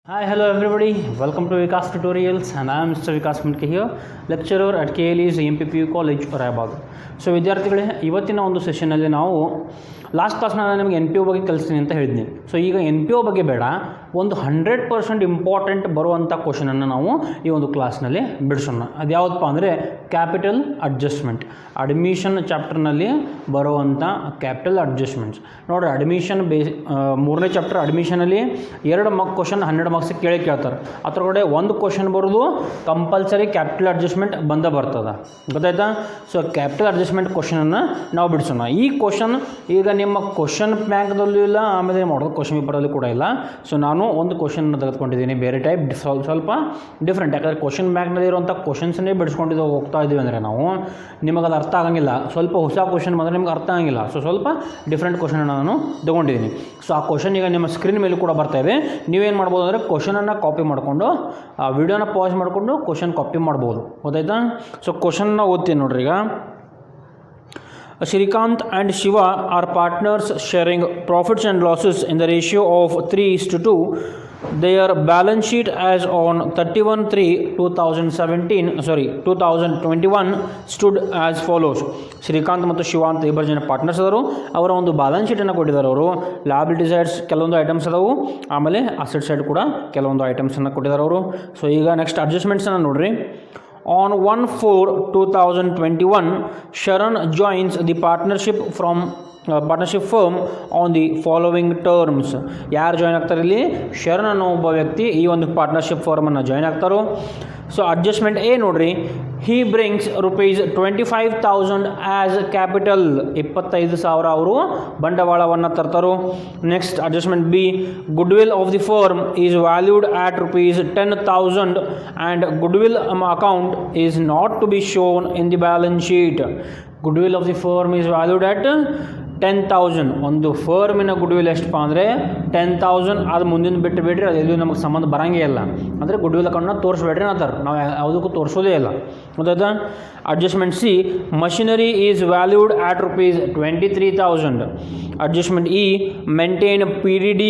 Hi, hello everybody. Welcome to Vikas Tutorials and I am Mr. Vikas Mutke here, lecturer at KLE's MPPU College, Raibag. So ವಿದ್ಯಾರ್ಥಿಗಳೇ, ಇವತ್ತಿನ ಒಂದು ಸೆಷನಲ್ಲಿ ನಾವು last class ನಾನು ನಿಮಗೆ NPO ಬಗ್ಗೆ ಕಲಿಸ್ತೀನಿ ಅಂತ ಹೇಳಿದ್ನಿ. ಸೊ ಈಗ NPO ಬಗ್ಗೆ ಬೇಡ, ಒಂದು 100% ಇಂಪಾರ್ಟೆಂಟ್ ಬರುವಂಥ ಕ್ವಶನನ್ನು ನಾವು ಈ ಒಂದು ಕ್ಲಾಸ್ನಲ್ಲಿ ಬಿಡಿಸೋಣ. ಅದು ಯಾವುದಪ್ಪ ಅಂದರೆ ಕ್ಯಾಪಿಟಲ್ ಅಡ್ಜಸ್ಟ್ಮೆಂಟ್. ಅಡ್ಮಿಷನ್ ಚಾಪ್ಟರ್ನಲ್ಲಿ ಬರುವಂಥ ಕ್ಯಾಪಿಟಲ್ ಅಡ್ಜಸ್ಟ್ಮೆಂಟ್ಸ್ ನೋಡಿರಿ. ಅಡ್ಮಿಷನ್ ಮೂರನೇ ಚಾಪ್ಟರ್ ಅಡ್ಮಿಷನಲ್ಲಿ 2 ಕ್ವಶನ್ 100 ಮಾರ್ಕ್ಸಿಗೆ ಕೇಳ್ತಾರೆ. ಅದರೊಳಗಡೆ ಒಂದು ಕ್ವಶನ್ ಬರೋದು ಕಂಪಲ್ಸರಿ ಕ್ಯಾಪಿಟಲ್ ಅಡ್ಜಸ್ಟ್ಮೆಂಟ್ ಬರ್ತದೆ, ಗೊತ್ತಾಯ್ತಾ? ಸೊ ಕ್ಯಾಪಿಟಲ್ ಅಡ್ಜಸ್ಟ್ಮೆಂಟ್ ಕ್ವಶನನ್ನು ನಾವು ಬಿಡಿಸೋಣ. ಈ ಕ್ವಶನ್ ಈಗ ನಿಮ್ಮ ಕ್ವಶನ್ ಬ್ಯಾಂಕ್ದಲ್ಲೂ ಇಲ್ಲ, ಆಮೇಲೆ ಮಾಡೋದು ಕ್ವಶನ್ ಪೇಪರಲ್ಲಿ ಕೂಡ ಇಲ್ಲ. ಸೊ ನಾನು ಒಂದು ಕ್ವಶನ್ನ ತೆಗೆದುಕೊಂಡಿದ್ದೀನಿ, ಬೇರೆ ಟೈಪ್ ಸ್ವಲ್ಪ ಡಿಫ್ರೆಂಟ್. ಯಾಕಂದರೆ ಕ್ವಶನ್ ಬ್ಯಾಂಕ್ನಲ್ಲಿ ಇರುವಂಥ ಕ್ವಶನ್ಸನ್ನೇ ಬಿಡಿಸ್ಕೊಂಡಿದ್ದು ಹೋಗ್ತಾ ಇದ್ದೀವಿ ಅಂದರೆ ನಾವು ನಿಮಗೆ ಅದು ಅರ್ಥ ಆಗಂಗಿಲ್ಲ. ಸ್ವಲ್ಪ ಹೊಸ ಕ್ವಶನ್ ಬಂದರೆ ನಿಮ್ಗೆ ಅರ್ಥ ಆಗಂಗಿಲ್ಲ. ಸೊ ಸ್ವಲ್ಪ ಡಿಫ್ರೆಂಟ್ ಕ್ವಶನನ್ನು ನಾನು ತೊಗೊಂಡಿದ್ದೀನಿ. ಸೊ ಆ ಕ್ವಶನ್ ಈಗ ನಿಮ್ಮ ಸ್ಕ್ರೀನ್ ಮೇಲೆ ಕೂಡ ಬರ್ತಾ ಇದೆ. ನೀವೇನು ಮಾಡ್ಬೋದು ಅಂದರೆ ಕ್ವಶನನ್ನು ಕಾಪಿ ಮಾಡಿಕೊಂಡು ಆ ವಿಡಿಯೋನ ಪಾಸ್ ಮಾಡಿಕೊಂಡು ಕ್ವಶನ್ ಕಾಪಿ ಮಾಡ್ಬೋದು, ಗೊತ್ತಾಯ್ತಾ? ಸೊ ಕ್ವಶನ್ನ ಓದ್ತೀನಿ ನೋಡ್ರಿ. ಈಗ Shrikant and Shiva are partners sharing profits and losses in the ratio of 3:2. Their balance sheet as on 31/3/2021 stood as follows. Srikanth ಮತ್ತು ಶಿವ ಅಂತ ಇಬ್ಬರು ಜನ ಪಾರ್ಟ್ನರ್ಸ್ ಅದಾರು. ಅವರ ಒಂದು ಬ್ಯಾಲೆನ್ಸ್ ಶೀಟನ್ನು ಕೊಟ್ಟಿದ್ದಾರೆ. ಅವರು ಲಾಯಬಿಲಿಟಿ ಸೈಡ್ಸ್ ಕೆಲವೊಂದು ಐಟಮ್ಸ್ ಅದಾವು, ಆಮೇಲೆ ಅಸೆಟ್ ಸೈಡ್ ಕೂಡ ಕೆಲವೊಂದು ಐಟಮ್ಸನ್ನು ಕೊಟ್ಟಿದ್ದಾರೆ ಅವರು. ಸೊ ಈಗ ನೆಕ್ಸ್ಟ್ ಅಡ್ಜಸ್ಟ್ಮೆಂಟ್ಸನ್ನು ನೋಡಿರಿ. On 1/4/2021, Sharan joins the partnership firm on the following terms. ಯಾರು ಜಾಯ್ನ್ ಆಗ್ತಾರೆ ಇಲ್ಲಿ? ಶರಣ್ ಅನ್ನೋ ಒಬ್ಬ ವ್ಯಕ್ತಿ ಈ ಒಂದು ಪಾರ್ಟ್ನರ್ಶಿಪ್ ಫರ್ಮನ್ನು ಜಾಯ್ನ್ ಆಗ್ತಾರೋ. ಸೊ ಅಡ್ಜಸ್ಟ್ಮೆಂಟ್ ಎ ನೋಡ್ರಿ. He brings ₹25,000 as capital. 25,000 ಅವರು ಬಂಡವಾಳವನ್ನು ತರ್ತಾರೋ. Next adjustment B. Goodwill of the firm is valued at ₹10,000 and goodwill account is not to be shown in the balance sheet. Goodwill of the firm is valued at 10,000. ಒಂದು ಫರ್ಮಿನ good will ಎಷ್ಟಪ್ಪ ಅಂದರೆ 10,000. ಅದು ಮುಂದಿನ ಬಿಟ್ಟು ಬಿಡ್ರಿ, ಅದು ಎಲ್ಲೂ ನಮಗೆ ಸಂಬಂಧ ಬರೋಂಗೇ ಇಲ್ಲ. ಅಂದರೆ ಗುಡ್ ವಿಲ್ ಅಕೌಂಟ್ನ ತೋರಿಸ್ಬೇಡ್ರಿ ಅಂತಾರೆ, ನಾವು ಯಾವುದಕ್ಕೂ ತೋರಿಸೋದೇ ಇಲ್ಲ, ಗೊತ್ತಾಯ್ತಾ? Adjustment C. Machinery is valued at ₹23,000. Adjustment E. Maintain PDD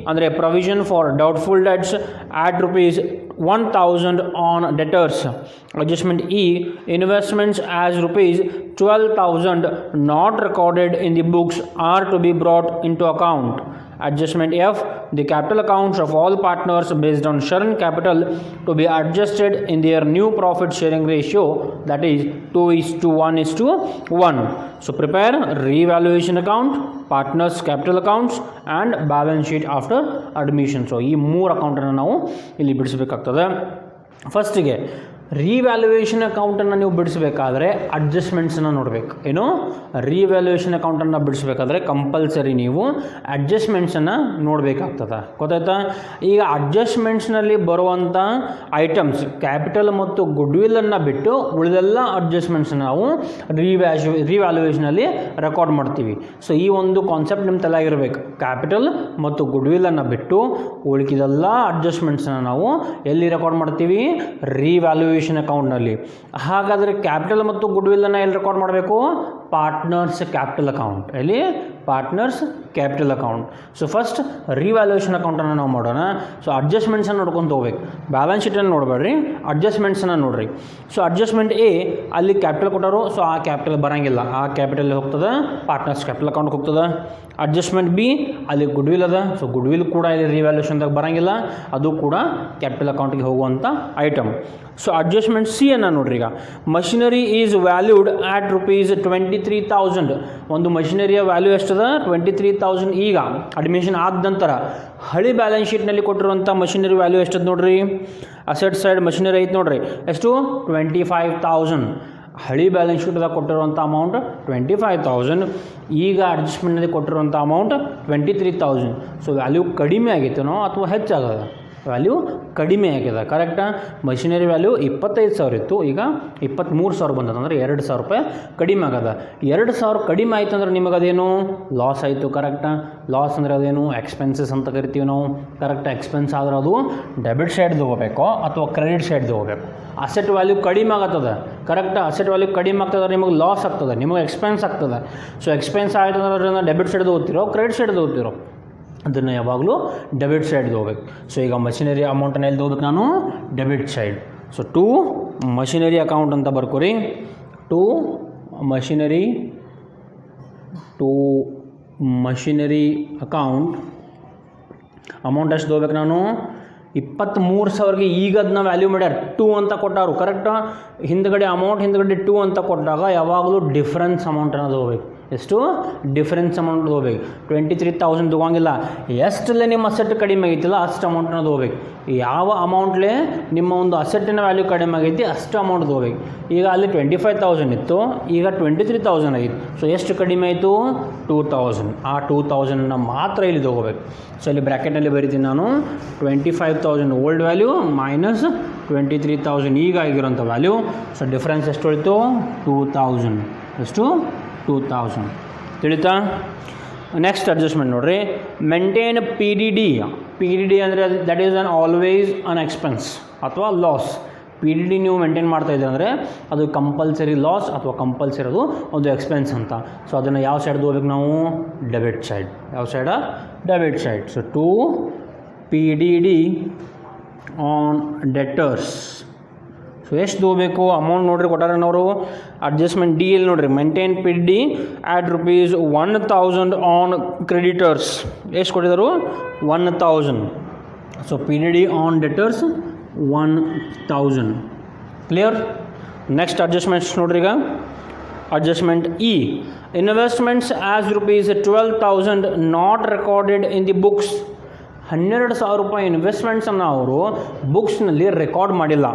ಅಂದರೆ provision for doubtful debts at ₹1,000 on debtors. Adjustment E. Investments as ₹12,000 not recorded in the books are to be brought into account. Adjustment F. The capital accounts of all partners based on Sharan capital to be adjusted in their new profit sharing ratio, that is 2:1:1. So prepare revaluation account, partners capital accounts and balance sheet after admission. So ಈ 3 ಅಕೌಂಟನ್ನು ನಾವು ಇಲ್ಲಿ ಬಿಡಿಸಬೇಕಾಗ್ತದೆ. ಫಸ್ಟಿಗೆ revaluation ಅಕೌಂಟನ್ನು ನೀವು ಬಿಡಿಸಬೇಕಾದ್ರೆ ಅಡ್ಜಸ್ಟ್ಮೆಂಟ್ಸನ್ನು ನೋಡಬೇಕು. ಏನು? Revaluation ಅಕೌಂಟನ್ನು ಬಿಡಿಸಬೇಕಾದ್ರೆ ಕಂಪಲ್ಸರಿ ನೀವು ಅಡ್ಜಸ್ಟ್ಮೆಂಟ್ಸನ್ನು ನೋಡಬೇಕಾಗ್ತದೆ, ಗೊತ್ತಾಯ್ತಾ? ಈಗ ಅಡ್ಜಸ್ಟ್ಮೆಂಟ್ಸ್ನಲ್ಲಿ ಬರುವಂಥ ಐಟಮ್ಸ್ ಕ್ಯಾಪಿಟಲ್ ಮತ್ತು ಗುಡ್ ವಿಲ್ಲನ್ನು ಬಿಟ್ಟು ಉಳಿದೆಲ್ಲ ಅಡ್ಜಸ್ಟ್ಮೆಂಟ್ಸನ್ನು ನಾವು ರಿವ್ಯಾಲ್ಯೂಯೇಷನಲ್ಲಿ ರೆಕಾರ್ಡ್ ಮಾಡ್ತೀವಿ. ಸೊ ಈ ಒಂದು ಕಾನ್ಸೆಪ್ಟ್ ನಿಮ್ಮ ತಲೆಯಾಗಿರಬೇಕು. ಕ್ಯಾಪಿಟಲ್ ಮತ್ತು ಗುಡ್ ವಿಲ್ಲನ್ನು ಬಿಟ್ಟು ಉಳಿದೆಲ್ಲ ಅಡ್ಜಸ್ಟ್ಮೆಂಟ್ಸನ್ನು ನಾವು ಎಲ್ಲಿ ರೆಕಾರ್ಡ್ ಮಾಡ್ತೀವಿ? ರಿವ್ಯಾಲ್ಯೂಯೇಷನ್ ಅಕೌಂಟ್ನಲ್ಲಿ. ಹಾಗಾದರೆ ಕ್ಯಾಪಿಟಲ್ ಮತ್ತು ಗುಡ್ ವಿಲ್ಲನ್ನು ಎಲ್ಲಿ ರೆಕಾರ್ಡ್ ಮಾಡಬೇಕು? Partners capital account. ಎಲ್ಲಿ? Partners capital account. So first revaluation ಅಕೌಂಟನ್ನು ನಾವು ಮಾಡೋಣ. ಸೊ ಅಡ್ಜಸ್ಟ್ಮೆಂಟ್ಸನ್ನು ನೋಡ್ಕೊಂಡು ಹೋಗ್ಬೇಕು, ಬ್ಯಾಲೆನ್ಸ್ ಶೀಟನ್ನು ನೋಡಬೇಡ್ರಿ, ಅಡ್ಜಸ್ಟ್ಮೆಂಟ್ಸನ್ನು ನೋಡಿರಿ. ಸೊ ಅಡ್ಜಸ್ಟ್ಮೆಂಟ್ ಎ, ಅಲ್ಲಿ ಕ್ಯಾಪಿಟಲ್ ಕೊಟ್ಟರು. ಸೊ ಆ ಕ್ಯಾಪಿಟಲ್ ಬರೋಂಗಿಲ್ಲ, ಆ ಕ್ಯಾಪಿಟಲ್ ಹೋಗ್ತದೆ ಪಾರ್ಟ್ನರ್ಸ್ ಕ್ಯಾಪಿಟಲ್ ಅಕೌಂಟ್ಗೆ ಹೋಗ್ತದೆ. ಅಡ್ಜಸ್ಟ್ಮೆಂಟ್ ಬಿ, ಅಲ್ಲಿ ಗುಡ್ ವಿಲ್ ಅದ. ಸೊ ಗುಡ್ ವಿಲ್ ಕೂಡ ಇಲ್ಲಿ ರಿವ್ಯಾಲ್ಯೂಷನ್ದಾಗ ಬರೋಂಗಿಲ್ಲ, ಅದು ಕೂಡ ಕ್ಯಾಪಿಟಲ್ ಅಕೌಂಟಿಗೆ ಹೋಗುವಂಥ ಐಟಮ್. ಸೊ ಅಡ್ಜಸ್ಟ್ಮೆಂಟ್ ಸಿ ಅನ್ನು ನೋಡ್ರಿ. ಈಗ ಮಷಿನರಿ ಈಸ್ ವ್ಯಾಲ್ಯೂಡ್ ಆಟ್ ₹23,000. ಒಂದು ಮಷಿನರಿಯ ವ್ಯಾಲ್ಯೂ ಎಷ್ಟದ? 23,000. ಈಗ ಅಡ್ಮಿಷನ್ ಆದ ನಂತರ ಹಳಿ ಬ್ಯಾಲೆನ್ಸ್ ಶೀಟ್ನಲ್ಲಿ ಕೊಟ್ಟಿರುವಂಥ ಮಷಿನರಿ ವ್ಯಾಲ್ಯೂ ಎಷ್ಟದ ನೋಡ್ರಿ. ಅಸೆಟ್ ಸೈಡ್ ಮಷಿನರಿ ಐತೆ ನೋಡ್ರಿ, ಎಷ್ಟು? 25,000. ಹಳಿ ಬ್ಯಾಲೆನ್ಸ್ ಶೀಟ್ದಾಗ ಕೊಟ್ಟಿರುವಂಥ ಅಮೌಂಟ್ 25,000. ಈಗ ಅಡ್ಜಸ್ಟ್ಮೆಂಟ್ನಲ್ಲಿ ಕೊಟ್ಟಿರುವಂಥ ಅಮೌಂಟ್ 23,000. ಸೊ ವ್ಯಾಲ್ಯೂ ಕಡಿಮೆ ಆಗೈತೇನೋ ಅಥವಾ ಹೆಚ್ಚಾಗದ? ವ್ಯಾಲ್ಯೂ ಕಡಿಮೆ ಆಗಿದೆ, ಕರೆಕ್ಟಾ? ಮಷಿನರಿ ವ್ಯಾಲ್ಯೂ 25,000 ಇತ್ತು, ಈಗ 23,000 ಬಂದದ, ಅಂದರೆ ₹2,000 ಕಡಿಮೆ ಆಗದ. 2,000 ಕಡಿಮೆ ಆಯ್ತು ಅಂದ್ರೆ ನಿಮಗೆ ಅದೇನು? ಲಾಸ್ ಆಯಿತು, ಕರೆಕ್ಟಾ? ಲಾಸ್ ಅಂದರೆ ಅದೇನು? ಎಕ್ಸ್ಪೆನ್ಸಸ್ ಅಂತ ಕರಿತೀವಿ ನಾವು, ಕರೆಕ್ಟಾ? ಎಕ್ಸ್ಪೆನ್ಸ್ ಆದ್ರೆ ಅದು ಡೆಬಿಟ್ ಸೈಡ್ ತೊಗೋಬೇಕು ಅಥವಾ ಕ್ರೆಡಿಟ್ ಸೈಡ್ ತೊಗೋಬೇಕು. ಅಸೆಟ್ ವ್ಯಾಲ್ಯೂ ಕಡಿಮೆ ಆಗತ್ತದ, ಕರೆಕ್ಟಾ? ಅಸೆಟ್ ವ್ಯಾಲ್ಯೂ ಕಡಿಮೆ ಆಗ್ತದೆ, ನಿಮಗೆ ಲಾಸ್ ಆಗ್ತದೆ, ನಿಮಗೆ ಎಕ್ಸ್ಪೆನ್ಸ್ ಆಗ್ತದೆ. ಸೊ ಎಕ್ಸ್ಪೆನ್ಸ್ ಆಯಿತು ಅಂದ್ರೆ ಡೆಬಿಟ್ ಸೈಡ್ ತೊಗೋತಿರೋ ಕ್ರೆಡಿಟ್ ಸೈಡ್ ತೊಗೋತಿರೋ? ಅದನ್ನು ಯಾವಾಗಲೂ ಡೆಬಿಟ್ ಸೈಡ್ ಹೋಗ್ಬೇಕು. ಸೊ ಈಗ ಮಷಿನರಿ ಅಮೌಂಟನ್ನು ಎಲ್ಲಿ ಹೋಗ್ಬೇಕು ನಾನು? Debit side. So to machinery account ಅಂತ ಬರ್ಕೊರಿ. ಟು ಮಷಿನರಿ ಅಕೌಂಟ್ ಅಮೌಂಟ್ ಎಷ್ಟು ಹೋಗ್ಬೇಕು ನಾನು? 23,000ಗೆ ಈಗ ಅದನ್ನ ವ್ಯಾಲ್ಯೂ ಮಾಡ್ಯಾರ 2 ಅಂತ ಕೊಟ್ಟಾರು ಕರೆಕ್ಟಾ. ಹಿಂದ್ಗಡೆ ಅಮೌಂಟ್ ಹಿಂದ್ಗಡೆ 2 ಅಂತ ಕೊಟ್ಟಾಗ ಯಾವಾಗಲೂ ಡಿಫ್ರೆನ್ಸ್ ಅಮೌಂಟ್ ಅನ್ನೋದು ಹೋಗ್ಬೇಕು. ಎಷ್ಟು? ಡಿಫ್ರೆನ್ಸ್ ಅಮೌಂಟ್ ಹೋಗ್ಬೇಕು. 23,000 ತೊಗೊಂಗಿಲ್ಲ, ಎಷ್ಟಲ್ಲೇ ನಿಮ್ಮ ಅಸೆಟ್ ಕಡಿಮೆ ಆಗೈತಿಲ್ಲ ಅಷ್ಟು ಅಮೌಂಟ್ ಅನ್ನೋದು ಹೋಗ್ಬೇಕು. ಯಾವ ಅಮೌಂಟ್ಲೇ ನಿಮ್ಮ ಒಂದು ಅಸೆಟ್ಟಿನ ವ್ಯಾಲ್ಯೂ ಕಡಿಮೆ ಆಗೈತಿ ಅಷ್ಟು ಅಮೌಂಟ್ ಹೋಗ್ಬೇಕು. ಈಗ ಅಲ್ಲಿ 25,000 ಇತ್ತು, ಈಗ 23,000 ಆಗಿತ್ತು. ಸೊ ಎಷ್ಟು ಕಡಿಮೆ ಆಯಿತು? 2,000. ಆ 2,000ನ ಮಾತ್ರ ಇಲ್ಲಿ ತೊಗೋಬೇಕು. ಸೊ ಇಲ್ಲಿ ಬ್ರ್ಯಾಕೆಟಲ್ಲಿ ಬರೀತೀನಿ ನಾನು 25,000 ಓಲ್ಡ್ ವ್ಯಾಲ್ಯೂ ಮೈನಸ್ 23,000 ಈಗ ಆಗಿರೋಂಥ ವ್ಯಾಲ್ಯೂ. ಸೊ ಡಿಫ್ರೆನ್ಸ್ ಎಷ್ಟು ಉಳಿತು? 2,000. ಎಷ್ಟು? 2,000. ತಿಳಿತಾ? ನೆಕ್ಸ್ಟ್ ಅಡ್ಜಸ್ಟ್ಮೆಂಟ್ ನೋಡಿರಿ. Maintain PDD. PDD ಅಂದರೆ that is on always an expense ಅಥವಾ ಲಾಸ್. PDD ನೀವು ಮೇಂಟೈನ್ ಮಾಡ್ತಾಯಿದ್ದೀರ ಅಂದರೆ ಅದು ಕಂಪಲ್ಸರಿ ಲಾಸ್ ಅಥವಾ ಕಂಪಲ್ಸರಿ ಅದು ಒಂದು ಎಕ್ಸ್ಪೆನ್ಸ್ ಅಂತ. ಸೊ ಅದನ್ನು ಯಾವ ಸೈಡ್ ಹೋಗ್ಬೇಕು ನಾವು? Debit side. ಯಾವ ಸೈಡ? Debit side. So to PDD on debtors. ಸೊ ಎಷ್ಟು ಹೋಗಬೇಕು ಅಮೌಂಟ್ ನೋಡಿರಿ ಕೊಟ್ಟಾರನವರು. ಅಡ್ಜಸ್ಟ್ಮೆಂಟ್ ಡಿ ಎಲ್ಲಿ ನೋಡಿರಿ, maintain PDD at ₹1,000 on creditors. ಎಷ್ಟು ಕೊಟ್ಟಿದ್ದಾರೆ? 1,000. So PDD on debtors 1,000. Clear? Next adjustments ನೋಡ್ರಿ. ಈಗ adjustment E, investments as ₹12,000 not recorded in the books. 12,000 ರೂಪಾಯಿ ಇನ್ವೆಸ್ಟ್ಮೆಂಟ್ಸನ್ನು ಅವರು ಬುಕ್ಸ್ನಲ್ಲಿ ರೆಕಾರ್ಡ್ ಮಾಡಿಲ್ಲ.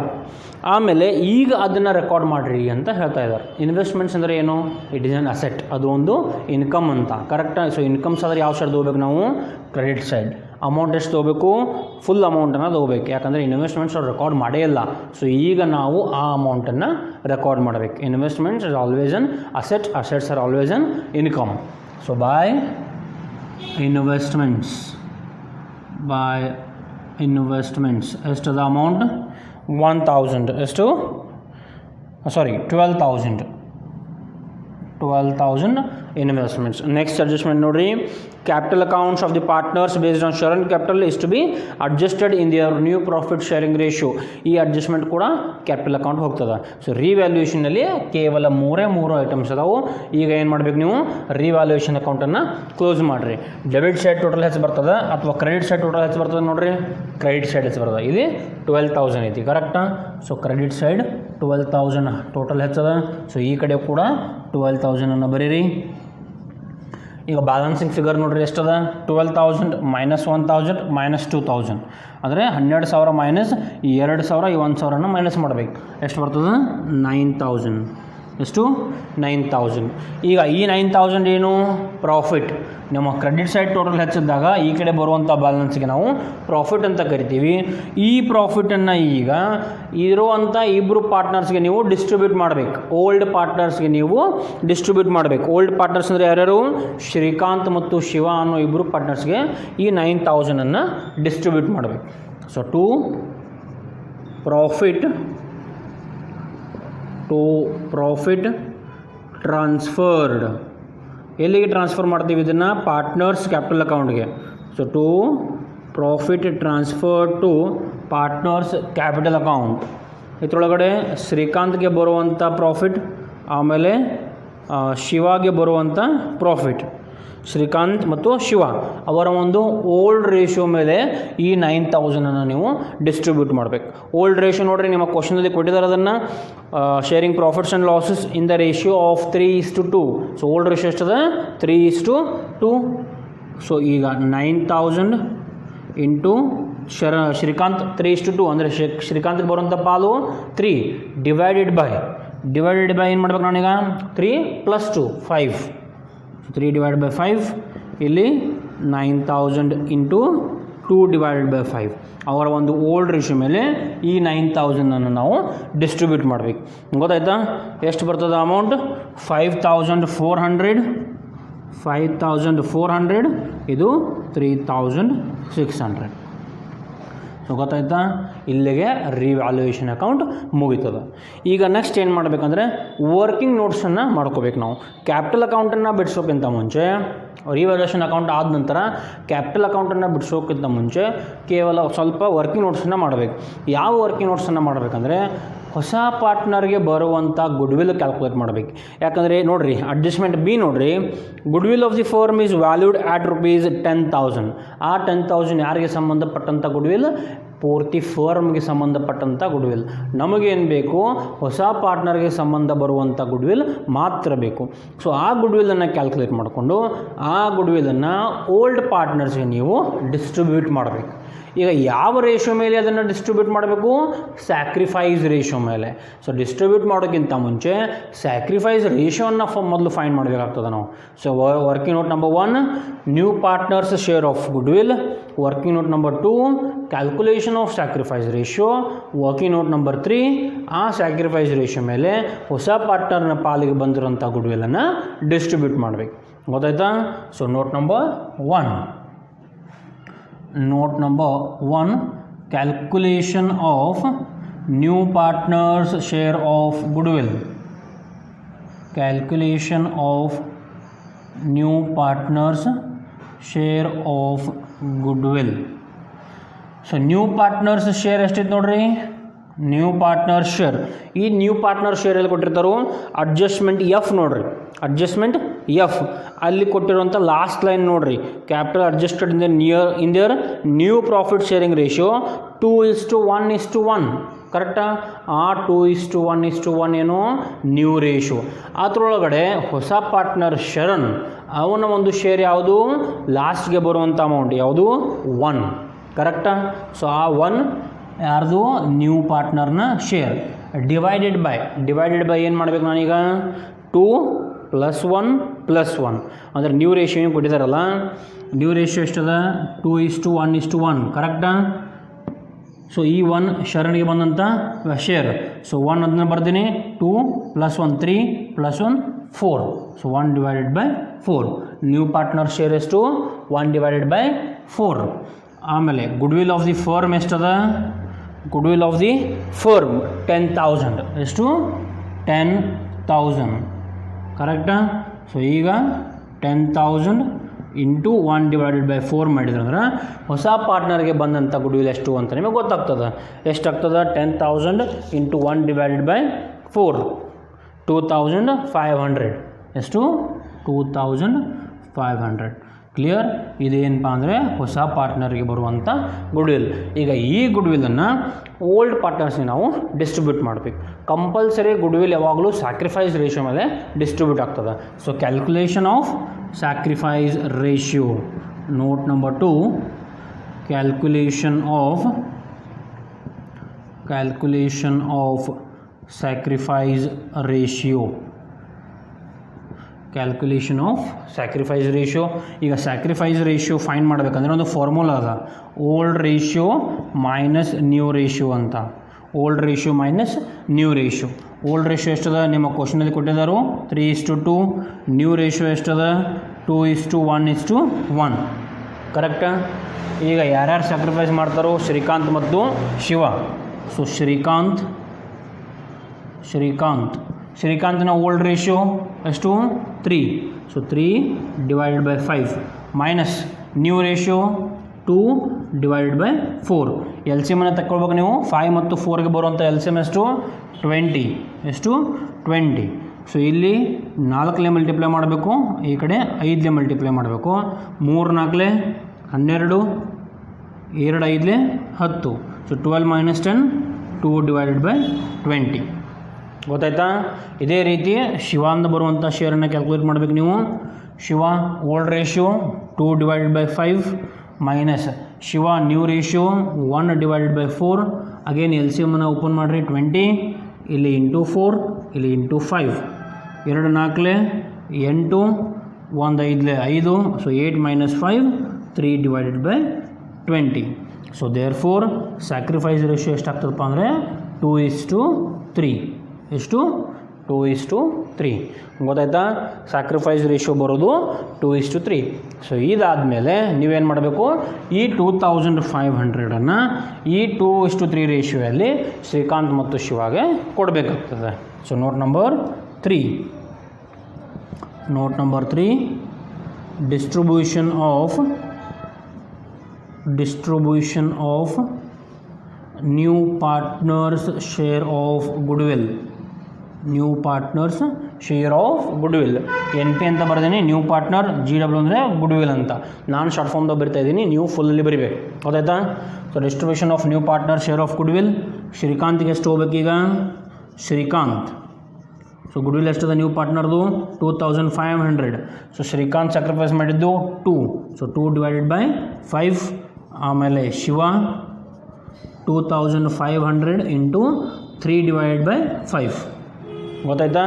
ಆಮೇಲೆ ಈಗ ಅದನ್ನು ರೆಕಾರ್ಡ್ ಮಾಡಿರಿ ಅಂತ ಹೇಳ್ತಾ ಇದ್ದಾರೆ. ಇನ್ವೆಸ್ಟ್ಮೆಂಟ್ಸ್ ಅಂದರೆ ಏನು? ಇಟ್ ಈಸ್ ಆನ್ ಅಸೆಟ್, ಅದು ಒಂದು ಇನ್ಕಮ್ ಅಂತ ಕರೆಕ್ಟಾಗಿ. ಸೊ ಇನ್ಕಮ್ಸ್ ಆದರೆ ಯಾವ ಸೈಡ್ ಹೋಗ್ಬೇಕು ನಾವು? Credit side. ಅಮೌಂಟ್ ಎಷ್ಟು ತೊಗೋಬೇಕು? ಫುಲ್ ಅಮೌಂಟನ್ನು ತೊಗೋಬೇಕು, ಯಾಕಂದರೆ ಇನ್ವೆಸ್ಟ್ಮೆಂಟ್ಸ್ ಅವ್ರು ರೆಕಾರ್ಡ್ ಮಾಡೇ ಇಲ್ಲ. ಸೊ ಈಗ ನಾವು ಆ ಅಮೌಂಟನ್ನು ರೆಕಾರ್ಡ್ ಮಾಡಬೇಕು. Investments is always an asset, assets are always an income. So by investments ಎಷ್ಟದ ಅಮೌಂಟ್? 1,000. ಎಷ್ಟು? Sorry 12,000 investments. ನೆಕ್ಸ್ಟ್ ಅಡ್ಜಸ್ಟ್ಮೆಂಟ್ ನೋಡಿರಿ. Capital accounts of the partners based on share capital is to be adjusted in their new profit sharing ratio. ಈ adjustment ಕೂಡ capital account ಹೋಗ್ತದೆ. ಸೊ ರಿವ್ಯಾಲ್ಯೂಯೇಷನಲ್ಲಿ ಕೇವಲ 3 items ಅದಾವು. ಈಗ ಏನು ಮಾಡಬೇಕು ನೀವು? ರಿವ್ಯಾಲ್ಯೂಯೇಷನ್ ಅಕೌಂಟನ್ನು ಕ್ಲೋಸ್ ಮಾಡಿರಿ. ಡೆಬಿಟ್ ಸೈಡ್ ಟೋಟಲ್ ಹೆಚ್ಚು ಬರ್ತದೆ ಅಥವಾ ಕ್ರೆಡಿಟ್ ಸೈಡ್ ಟೋಟಲ್ ಹೆಚ್ಚು ಬರ್ತದೆ ನೋಡಿರಿ. ಕ್ರೆಡಿಟ್ ಸೈಡ್ ಹೆಚ್ಚು ಬರ್ತದೆ. ಇಲ್ಲಿ 12,000 ಐತಿ ಕರೆಕ್ಟಾ. ಸೊ ಕ್ರೆಡಿಟ್ ಸೈಡ್ 12,000 ಟೋಟಲ್ ಹೆಚ್ಚದ. ಸೊ ಈ ಕಡೆ ಕೂಡ 12,000 ಬರೀರಿ. ಈಗ ಬ್ಯಾಲೆನ್ಸಿಂಗ್ ಫಿಗರ್ ನೋಡ್ರಿ ಎಷ್ಟದ? 12,000 ಮೈನಸ್ 1,000 ಮೈನಸ್ 2,000 ಅಂದರೆ 12,000 ಮೈನಸ್ 2,000 ಈ 1,000 ಮೈನಸ್ ಮಾಡಬೇಕು. ಎಷ್ಟು ಬರ್ತದೆ? 9,000. ಎಷ್ಟು? 9,000. ಈಗ ಈ 9,000 ಏನು? ಪ್ರಾಫಿಟ್. ನಮ್ಮ ಕ್ರೆಡಿಟ್ ಸೈಡ್ ಟೋಟಲ್ ಹೆಚ್ಚಿದ್ದಾಗ ಈ ಕಡೆ ಬರುವಂಥ ಬ್ಯಾಲೆನ್ಸ್ಗೆ ನಾವು ಪ್ರಾಫಿಟ್ ಅಂತ ಕರಿತೀವಿ. ಈ ಪ್ರಾಫಿಟನ್ನು ಈಗ ಇರುವಂಥ ಇಬ್ಬರು ಪಾರ್ಟ್ನರ್ಸ್ಗೆ ನೀವು ಡಿಸ್ಟ್ರಿಬ್ಯೂಟ್ ಮಾಡಬೇಕು. ಓಲ್ಡ್ ಪಾರ್ಟ್ನರ್ಸ್ಗೆ ನೀವು ಡಿಸ್ಟ್ರಿಬ್ಯೂಟ್ ಮಾಡಬೇಕು. ಓಲ್ಡ್ ಪಾರ್ಟ್ನರ್ಸ್ ಅಂದರೆ ಯಾರ್ಯಾರು? ಶ್ರೀಕಾಂತ್ ಮತ್ತು ಶಿವ ಅನ್ನೋ ಇಬ್ಬರು ಪಾರ್ಟ್ನರ್ಸ್ಗೆ ಈ 9,000 ಡಿಸ್ಟ್ರಿಬ್ಯೂಟ್ ಮಾಡಬೇಕು. So to profit transferred. ಎಲ್ಲಿಗೆ ಟ್ರಾನ್ಸ್ಫರ್ ಮಾಡ್ತೀವಿ ಇದನ್ನು? ಪಾರ್ಟ್ನರ್ಸ್ ಕ್ಯಾಪಿಟಲ್ ಅಕೌಂಟ್ಗೆ. So to profit transfer to partners capital account. ಇದರೊಳಗಡೆ ಶ್ರೀಕಾಂತ್ಗೆ ಬರುವಂಥ ಪ್ರಾಫಿಟ್, ಆಮೇಲೆ ಶಿವಾಗೆ ಬರುವಂಥ ಪ್ರಾಫಿಟ್. ಶ್ರೀಕಾಂತ್ ಮತ್ತು ಶಿವ ಅವರ ಒಂದು ಓಲ್ಡ್ ರೇಷಿಯೋ ಮೇಲೆ ಈ 9,000 ನೀವು ಡಿಸ್ಟ್ರಿಬ್ಯೂಟ್ ಮಾಡಬೇಕು. ಓಲ್ಡ್ ರೇಷಿಯೋ ನೋಡಿರಿ, ನಿಮ್ಮ ಕ್ವಶನಲ್ಲಿ ಕೊಟ್ಟಿದ್ದಾರೆ ಅದನ್ನು. Sharing profits and losses in the ratio of 3:2. So old ratio ಎಷ್ಟದ? 3:2. ಸೊ ಈಗ 9,000 ಇಂಟು ಶ್ರೀಕಾಂತ್ 3:2 ಅಂದರೆ ಶ್ರೀಕಾಂತ್ಗೆ ಬರುವಂಥ ಪಾಲು 3 ಡಿವೈಡೆಡ್ ಬೈ ಏನು ಮಾಡ್ಬೇಕು ನಾನೀಗ? 3 + 2 5. 3 ಡಿವೈಡೆಡ್ ಬೈ 5. ಇಲ್ಲಿ 9,000 ಇಂಟು 2 ಡಿವೈಡೆಡ್ ಬೈ 5. ಅವರ ಒಂದು ಓಲ್ಡ್ ರೇಷಿಯೋ ಮೇಲೆ ಈ 9,000 ನಾವು ಡಿಸ್ಟ್ರಿಬ್ಯೂಟ್ ಮಾಡಬೇಕು. ಗೊತ್ತಾಯ್ತಾ? ಎಷ್ಟು ಬರ್ತದೆ ಅಮೌಂಟ್? 5,400. ಇದು 3,600. ಸೊ ಗೊತ್ತಾಯ್ತಾ? ಇಲ್ಲಿಗೆ ರಿವ್ಯಾಲ್ಯೂಯೇಷನ್ ಅಕೌಂಟ್ ಮುಗೀತದೆ. ಈಗ ನೆಕ್ಸ್ಟ್ ಏನು ಮಾಡಬೇಕಂದ್ರೆ ವರ್ಕಿಂಗ್ ನೋಟ್ಸನ್ನು ಮಾಡ್ಕೋಬೇಕು ನಾವು. ಕ್ಯಾಪಿಟಲ್ ಅಕೌಂಟನ್ನು ಬಿಡಿಸೋಕ್ಕಿಂತ ಮುಂಚೆ ರಿವ್ಯಾಲ್ಯೂಯೇಷನ್ ಅಕೌಂಟ್ ಆದ ನಂತರ ಕ್ಯಾಪಿಟಲ್ ಅಕೌಂಟನ್ನು ಬಿಡಿಸೋಕ್ಕಿಂತ ಮುಂಚೆ ಕೇವಲ ಸ್ವಲ್ಪ ವರ್ಕಿಂಗ್ ನೋಟ್ಸನ್ನು ಮಾಡಬೇಕು. ಯಾವ ವರ್ಕಿಂಗ್ ನೋಟ್ಸನ್ನು ಮಾಡಬೇಕಂದ್ರೆ ಹೊಸ ಪಾರ್ಟ್ನರ್ಗೆ ಬರುವಂಥ ಗುಡ್ವಿಲ್ ಕ್ಯಾಲ್ಕುಲೇಟ್ ಮಾಡಬೇಕು. ಯಾಕಂದರೆ ನೋಡಿರಿ ಅಡ್ಜಸ್ಟ್ಮೆಂಟ್ ಬಿ ನೋಡಿರಿ, goodwill of the firm is valued at rupees 10,000. ಆ 10,000 ಯಾರಿಗೆ ಸಂಬಂಧಪಟ್ಟಂಥ ಗುಡ್ವಿಲ್? ಪೂರ್ತಿ ಫರ್ಮ್ಗೆ ಸಂಬಂಧಪಟ್ಟಂಥ ಗುಡ್ವಿಲ್. ನಮಗೇನು ಬೇಕು? ಹೊಸ ಪಾರ್ಟ್ನರ್ಗೆ ಸಂಬಂಧ ಬರುವಂಥ ಗುಡ್ವಿಲ್ ಮಾತ್ರ ಬೇಕು. ಸೊ ಆ ಗುಡ್ವಿಲನ್ನು ಕ್ಯಾಲ್ಕುಲೇಟ್ ಮಾಡಿಕೊಂಡು ಆ ಗುಡ್ವಿಲನ್ನು ಓಲ್ಡ್ ಪಾರ್ಟ್ನರ್ಸ್ಗೆ ನೀವು ಡಿಸ್ಟ್ರಿಬ್ಯೂಟ್ ಮಾಡಬೇಕು. ಈಗ ಯಾವ ರೇಷೋ ಮೇಲೆ ಅದನ್ನು ಡಿಸ್ಟ್ರಿಬ್ಯೂಟ್ ಮಾಡಬೇಕು? ಸ್ಯಾಕ್ರಿಫೈಸ್ ರೇಷೋ ಮೇಲೆ. ಸೊ ಡಿಸ್ಟ್ರಿಬ್ಯೂಟ್ ಮಾಡೋಕ್ಕಿಂತ ಮುಂಚೆ ಸ್ಯಾಕ್ರಿಫೈಸ್ ರೇಷೋವನ್ನು ಮೊದಲು ಫೈಂಡ್ ಮಾಡಬೇಕಾಗ್ತದೆ ನಾವು. So working note number 1 new partners share of goodwill. Working note number 2 calculation of sacrifice ratio. Working note number 3 ಆ ಸ್ಯಾಕ್ರಿಫೈಸ್ ರೇಷೋ ಮೇಲೆ ಹೊಸ ಪಾರ್ಟ್ನರ್ನ ಪಾಲಿಗೆ ಬಂದಿರೋಂಥ ಗುಡ್ವಿಲನ್ನು ಡಿಸ್ಟ್ರಿಬ್ಯೂಟ್ ಮಾಡಬೇಕು. ಗೊತ್ತಾಯ್ತಾ? So note number 1. Note number 1 calculation of new partners share of goodwill. Calculation of new partners share of goodwill. So new partners share ಎಷ್ಟಿತ್ತು ನೋಡ್ರಿ? New partner share. ಈ new partner share ಎಲ್ಲಿ ಕೊಟ್ಟಿರ್ತಾರೋ ಅಡ್ಜಸ್ಟ್ಮೆಂಟ್ ಎಫ್ ನೋಡ್ರಿ, adjustment F ಅಲ್ಲಿ ಕೊಟ್ಟಿರುವಂಥ last line ನೋಡ್ರಿ, capital adjusted in their new profit sharing ratio 2:1:1. ಕರೆಕ್ಟಾ? ಆ 2:1:1 ಏನು ನ್ಯೂ ರೇಷಿಯೋ. ಅದರೊಳಗಡೆ ಹೊಸ ಪಾರ್ಟ್ನರ್ ಶರಣ್ ಅವನ ಒಂದು ಶೇರ್ ಯಾವುದು? ಲಾಸ್ಟ್ಗೆ ಬರುವಂಥ ಅಮೌಂಟ್ ಯಾವುದು? 1. ಕರೆಕ್ಟಾ? ಸೊ ಆ 1 ಯಾರ್ದು? ನ್ಯೂ ಪಾರ್ಟ್ನರ್ನ ಶೇರ್. ಡಿವೈಡೆಡ್ ಬೈ ಏನು ಮಾಡಬೇಕು ನಾನೀಗ? 2 + 1 + 1 ಅಂದರೆ ನ್ಯೂ ರೇಷಿಯೋ ಏನು ಕೊಟ್ಟಿದ್ದಾರಲ್ಲ, ನ್ಯೂ ರೇಷಿಯೋ ಎಷ್ಟದ? 2:1:1. ಕರೆಕ್ಟಾ? ಸೊ ಈ 1 ಶರಣ್ಗೆ ಬಂದಂಥ ಶೇರ್. ಸೊ 1 ಅದನ್ನು ಬರ್ತೀನಿ. 2 + 1 3 + 1 4. ಸೊ 1/4. ನ್ಯೂ ಪಾರ್ಟ್ನರ್ ಶೇರ್ ಎಷ್ಟು? 1/4. ಆಮೇಲೆ ಗುಡ್ವಿಲ್ ಆಫ್ ದಿ ಫರ್ಮ್ ಎಷ್ಟದ? Goodwill of the firm 10,000. ಎಷ್ಟು? 10,000. ಕರೆಕ್ಟಾ? ಸೊ ಈಗ 10,000 ಇಂಟು 1/4 ಮಾಡಿದ್ರೆ ಅಂದ್ರೆ ಹೊಸ ಪಾರ್ಟ್ನರ್ಗೆ ಬಂದಂಥ ಗುಡ್ವಿಲ್ ಎಷ್ಟು ಅಂತ ನಿಮಗೆ ಗೊತ್ತಾಗ್ತದೆ. ಎಷ್ಟಾಗ್ತದೆ? 10,000 ಇಂಟು 1/4 2,500. ಎಷ್ಟು? 2,500. ಕ್ಲಿಯರ್? ಇದೇನಪ್ಪ ಅಂದರೆ ಹೊಸ ಪಾರ್ಟ್ನರ್ಗೆ ಬರುವಂಥ ಗುಡ್ವಿಲ್. ಈಗ ಈ ಗುಡ್ವಿಲನ್ನು ಓಲ್ಡ್ ಪಾರ್ಟ್ನರ್ಸ್ಗೆ ನಾವು ಡಿಸ್ಟ್ರಿಬ್ಯೂಟ್ ಮಾಡಬೇಕು. ಕಂಪಲ್ಸರಿ ಗುಡ್ವಿಲ್ ಯಾವಾಗಲೂ ಸ್ಯಾಕ್ರಿಫೈಸ್ ರೇಷಿಯೋ ಮೇಲೆ ಡಿಸ್ಟ್ರಿಬ್ಯೂಟ್ ಆಗ್ತದೆ. So calculation of sacrifice ratio. Note number 2 calculation of sacrifice ratio. Calculation of sacrifice ratio. ಈಗ ಸ್ಯಾಕ್ರಿಫೈಸ್ ರೇಷಿಯೋ ಫೈಂಡ್ ಮಾಡಬೇಕಂದ್ರೆ ಒಂದು ಫಾರ್ಮುಲಾ ಅದ, old ratio minus new ratio ಅಂತ. Old ratio minus new ratio. Old ratio ಎಷ್ಟದ? ನಿಮ್ಮ ಕ್ವಶನಲ್ಲಿ ಕೊಟ್ಟಿದ್ದಾರೆ 3:2. New ratio ಎಷ್ಟದ? 2:1:1. ಕರೆಕ್ಟಾ? ಈಗ ಯಾರ್ಯಾರು ಸ್ಯಾಕ್ರಿಫೈಸ್ ಮಾಡ್ತಾರೋ? ಶ್ರೀಕಾಂತ್ ಮತ್ತು ಶಿವ. ಸೊ ಶ್ರೀಕಾಂತ್ನ ಓಲ್ಡ್ ರೇಷಿಯೋ ಎಷ್ಟು? 3. So 3/5 minus new ratio 2/4. L C ಎಮನ್ನು ತಗೊಳ್ಬೇಕು ನೀವು. 5 ಮತ್ತು 4ಗೆ ಬರುವಂಥ ಎಲ್ ಸಿ ಎಮ್ ಎಷ್ಟು? 20. ಎಷ್ಟು? 20. ಸೊ ಇಲ್ಲಿ 4 ಮಲ್ಟಿಪ್ಲೈ ಮಾಡಬೇಕು, ಈ ಕಡೆ 5 ಮಲ್ಟಿಪ್ಲೈ ಮಾಡಬೇಕು. 3 4 12, 2 5 10. ಸೊ 12 - 10 2/20. ಗೊತ್ತಾಯ್ತಾ? ಇದೇ ರೀತಿ ಶಿವಾಂದ ಬರುವಂಥ ಶೇರನ್ನು ಕ್ಯಾಲ್ಕುಲೇಟ್ ಮಾಡಬೇಕು ನೀವು. Shiva old ratio 2/5 minus Shiva new ratio 1/4. Again L C ಎಮನ್ನು ಓಪನ್ ಮಾಡಿರಿ. 20 ಇಲ್ಲಿ ಇಂಟು 4 ಇಲ್ಲಿ into 5. 2 4 8, 1 5 5. So 8 - 5 3/20. So therefore sacrifice ratio ಎಷ್ಟಾಗ್ತದಪ್ಪ ಅಂದರೆ 2:3. ಎಷ್ಟು? 2:3. ಗೊತ್ತಾಯ್ತಾ? ಸ್ಯಾಕ್ರಿಫೈಸ್ ರೇಷಿಯೋ ಬರೋದು 2:3. ಸೊ ಇದಾದಮೇಲೆ ನೀವೇನು ಮಾಡಬೇಕು? ಈ 2,500 ಈ 2:3 ರೇಷಿಯೋಯಲ್ಲಿ ಶ್ರೀಕಾಂತ್ ಮತ್ತು ಶಿವಾಗೆ ಕೊಡಬೇಕಾಗ್ತದೆ. So note number 3 distribution of new partners share of goodwill. New partners share of goodwill. N P ಅಂತ ಬರ್ತೀನಿ, ನ್ಯೂ ಪಾರ್ಟ್ನರ್, ಜಿ ಡಬ್ಲ್ಯೂ ಅಂದರೆ ಗುಡ್ವಿಲ್ ಅಂತ. ನಾನು ಶಾರ್ಟ್ ಫಾರ್ಮ್ದಾಗ ಬರಿತಾ ಇದ್ದೀನಿ, ನೀವು ಫುಲ್ಲಲ್ಲಿ ಬರಿಬೇಕು, ಗೊತ್ತಾಯ್ತಾ? So distribution of new partner share of goodwill. ಶ್ರೀಕಾಂತ್ಗೆ ಎಷ್ಟು ಹೋಗ್ಬೇಕೀಗ? ಶ್ರೀಕಾಂತ್, ಸೊ ಗುಡ್ವಿಲ್ ಎಷ್ಟದ ನ್ಯೂ ಪಾರ್ಟ್ನರ್ದು? 2500. ಸೊ ಶ್ರೀಕಾಂತ್ ಸ್ಯಾಕ್ರಿಫೈಸ್ ಮಾಡಿದ್ದು 2, ಸೊ 2 ಡಿವೈಡೆಡ್ ಬೈ 5. ಆಮೇಲೆ ಶಿವ 2500 ಇಂಟು 3 ಡಿವೈಡೆಡ್ ಬೈ 5. ಗೊತ್ತಾಯ್ತಾ?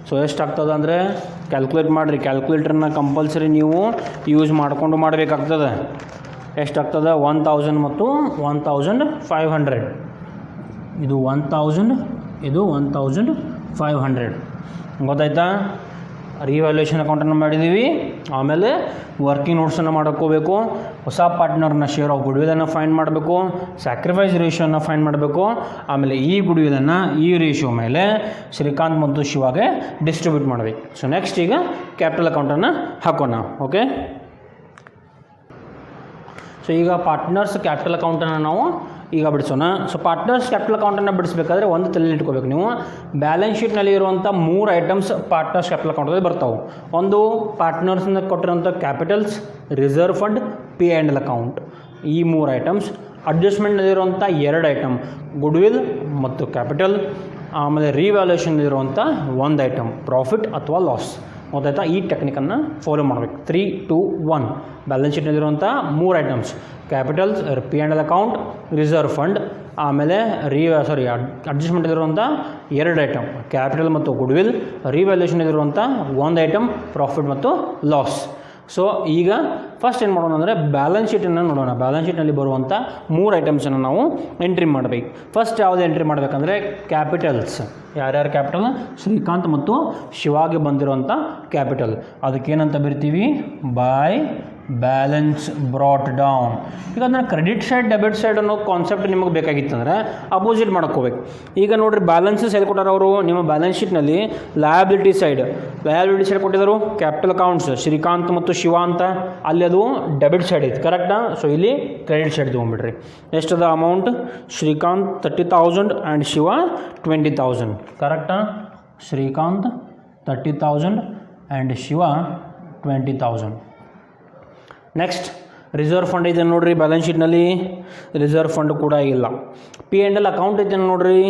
ಸೊ ಎಷ್ಟಾಗ್ತದೆ ಅಂದರೆ ಕ್ಯಾಲ್ಕುಲೇಟ್ ಮಾಡಿರಿ. ಕ್ಯಾಲ್ಕುಲೇಟರ್ನ ಕಂಪಲ್ಸರಿ ನೀವು ಯೂಸ್ ಮಾಡಿಕೊಂಡು ಮಾಡಬೇಕಾಗ್ತದೆ. ಎಷ್ಟಾಗ್ತದೆ? 1000 ಮತ್ತು 1500. ಇದು 1000, ಇದು 1500. ಗೊತ್ತಾಯ್ತಾ? ರಿವ್ಯಾಲ್ಯೂಯೇಷನ್ ಅಕೌಂಟನ್ನು ಮಾಡಿದ್ದೀವಿ. ಆಮೇಲೆ ವರ್ಕಿಂಗ್ ನೋಟ್ಸನ್ನು ಮಾಡ್ಕೋಬೇಕು. ಹೊಸ ಪಾರ್ಟ್ನರ್ನ ಶೇರ್ ಆಫ್ ಗುಡ್ವಿಲನ್ನು ಫೈಂಡ್ ಮಾಡಬೇಕು. ಸ್ಯಾಕ್ರಿಫೈಸ್ ರೇಷಿಯೋನ ಫೈಂಡ್ ಮಾಡಬೇಕು. ಆಮೇಲೆ ಈ ಗುಡ್ವಿಲನ್ನು ಈ ರೇಷಿಯೋ ಮೇಲೆ ಶ್ರೀಕಾಂತ್ ಮತ್ತು ಶಿವಾಗೆ ಡಿಸ್ಟ್ರಿಬ್ಯೂಟ್ ಮಾಡಬೇಕು. ಸೊ ನೆಕ್ಸ್ಟ್ ಈಗ ಕ್ಯಾಪಿಟಲ್ ಅಕೌಂಟನ್ನು ಹಾಕೋಣ. ಓಕೆ, ಸೊ ಈಗ ಪಾರ್ಟ್ನರ್ಸ್ ಕ್ಯಾಪಿಟಲ್ ಅಕೌಂಟನ್ನು ನಾವು ಈಗ ಬಿಡಿಸೋಣ. ಸೊ ಪಾರ್ಟ್ನರ್ಸ್ ಕ್ಯಾಪಿಟಲ್ ಅಕೌಂಟನ್ನು ಬಿಡಿಸಬೇಕಾದ್ರೆ ಒಂದು ತಲೆಯಲ್ಲಿ ಇಟ್ಕೋಬೇಕು ನೀವು, ಬ್ಯಾಲೆನ್ಸ್ ಶೀಟ್ನಲ್ಲಿ ಇರುವಂಥ 3 ಐಟಮ್ಸ್ ಪಾರ್ಟ್ನರ್ಸ್ ಕ್ಯಾಪಿಟಲ್ ಅಕೌಂಟಲ್ಲಿ ಬರ್ತಾವೆ. ಒಂದು ಪಾರ್ಟ್ನರ್ಸ್ನ ಕೊಟ್ಟಿರೋಂಥ capitals, reserve fund, P and L account. ಈ 3 ಐಟಮ್ಸ್. ಅಡ್ಜಸ್ಟ್ಮೆಂಟ್ನಲ್ಲಿರುವಂಥ 2 ಐಟಮ್, ಗುಡ್ವಿಲ್ ಮತ್ತು ಕ್ಯಾಪಿಟಲ್. ಆಮೇಲೆ ರಿವ್ಯಾಲ್ಯೂಯೇಷನ್ನಲ್ಲಿರುವಂಥ 1 ಐಟಮ್, ಪ್ರಾಫಿಟ್ ಅಥವಾ ಲಾಸ್. ಗೊತ್ತಾಯ್ತಾ? ಈ ಟೆಕ್ನಿಕನ್ನು ಫಾಲೋ ಮಾಡಬೇಕು. 3, 2, 1. ಬ್ಯಾಲೆನ್ಸ್ ಶೀಟ್ನಲ್ಲಿರುವಂಥ 3 items, capitals, P and L account, reserve fund. ಆಮೇಲೆ ಅಡ್ಜಸ್ಟ್ಮೆಂಟಲ್ಲಿರುವಂಥ 2 ಐಟಮ್, ಕ್ಯಾಪಿಟಲ್ ಮತ್ತು ಗುಡ್ವಿಲ್. ರಿವ್ಯಾಲ್ಯೂಯೇಷನಲ್ಲಿರುವಂಥ 1 ಐಟಮ್, ಪ್ರಾಫಿಟ್ ಮತ್ತು ಲಾಸ್. ಸೊ ಈಗ ಫಸ್ಟ್ ಏನು ಮಾಡೋಣ ಅಂದರೆ ಬ್ಯಾಲೆನ್ಸ್ ಶೀಟನ್ನು ನೋಡೋಣ. ಬ್ಯಾಲೆನ್ಸ್ ಶೀಟ್ನಲ್ಲಿ ಬರುವಂಥ 3 ಐಟಮ್ಸನ್ನು ನಾವು ಎಂಟ್ರಿ ಮಾಡಬೇಕು. ಫಸ್ಟ್ ಯಾವುದು ಎಂಟ್ರಿ ಮಾಡಬೇಕಂದ್ರೆ ಕ್ಯಾಪಿಟಲ್ಸ್. ಯಾರ್ಯಾರು ಕ್ಯಾಪಿಟಲ್? ಶ್ರೀಕಾಂತ್ ಮತ್ತು ಶಿವಾಗೆ ಬಂದಿರುವಂಥ ಕ್ಯಾಪಿಟಲ್. ಅದಕ್ಕೇನಂತ ಬರಿತೀವಿ? By balance brought down. ಈಗ ಅದನ್ನು ಕ್ರೆಡಿಟ್ ಸೈಡ್ ಡೆಬಿಟ್ ಸೈಡ್ ಅನ್ನೋ ಕಾನ್ಸೆಪ್ಟ್ ನಿಮಗೆ ಬೇಕಾಗಿತ್ತಂದರೆ ಅಪೋಸಿಟ್ ಮಾಡ್ಕೋಬೇಕು. ಈಗ ನೋಡಿರಿ, ಬ್ಯಾಲೆನ್ಸಸ್ ಎಲ್ಲಿ ಕೊಟ್ಟಾರ ಅವರು? ನಿಮ್ಮ ಬ್ಯಾಲೆನ್ಸ್ ಶೀಟ್ನಲ್ಲಿ ಲಯಬಿಲಿಟಿ ಸೈಡ್ ಕೊಟ್ಟಿದ್ದರು ಕ್ಯಾಪಿಟಲ್ ಅಕೌಂಟ್ಸ್ ಶ್ರೀಕಾಂತ್ ಮತ್ತು ಶಿವ ಅಂತ. ಅಲ್ಲಿ ಅದು ಡೆಬಿಟ್ ಸೈಡ್ ಐತೆ, ಕರೆಕ್ಟಾ? ಸೊ ಇಲ್ಲಿ ಕ್ರೆಡಿಟ್ ಸೈಡ್ ತೊಗೊಂಡ್ಬಿಡ್ರಿ. ಎಷ್ಟದ ಅಮೌಂಟ್? ಶ್ರೀಕಾಂತ್ 30,000 ಆ್ಯಂಡ್ ಶಿವ 20,000. ಕರೆಕ್ಟಾ? Srikanth 30,000 and Shiva 20,000. Next reserve fund ಐತೆ ನೋಡಿರಿ ಬ್ಯಾಲೆನ್ಸ್ ಶೀಟ್ನಲ್ಲಿ. ರಿಸರ್ವ್ ಫಂಡ್ ಕೂಡ ಇಲ್ಲ. ಪಿ ಆ್ಯಂಡ್ ಎಲ್ ಅಕೌಂಟ್ ಐತೆ ನೋಡಿರಿ.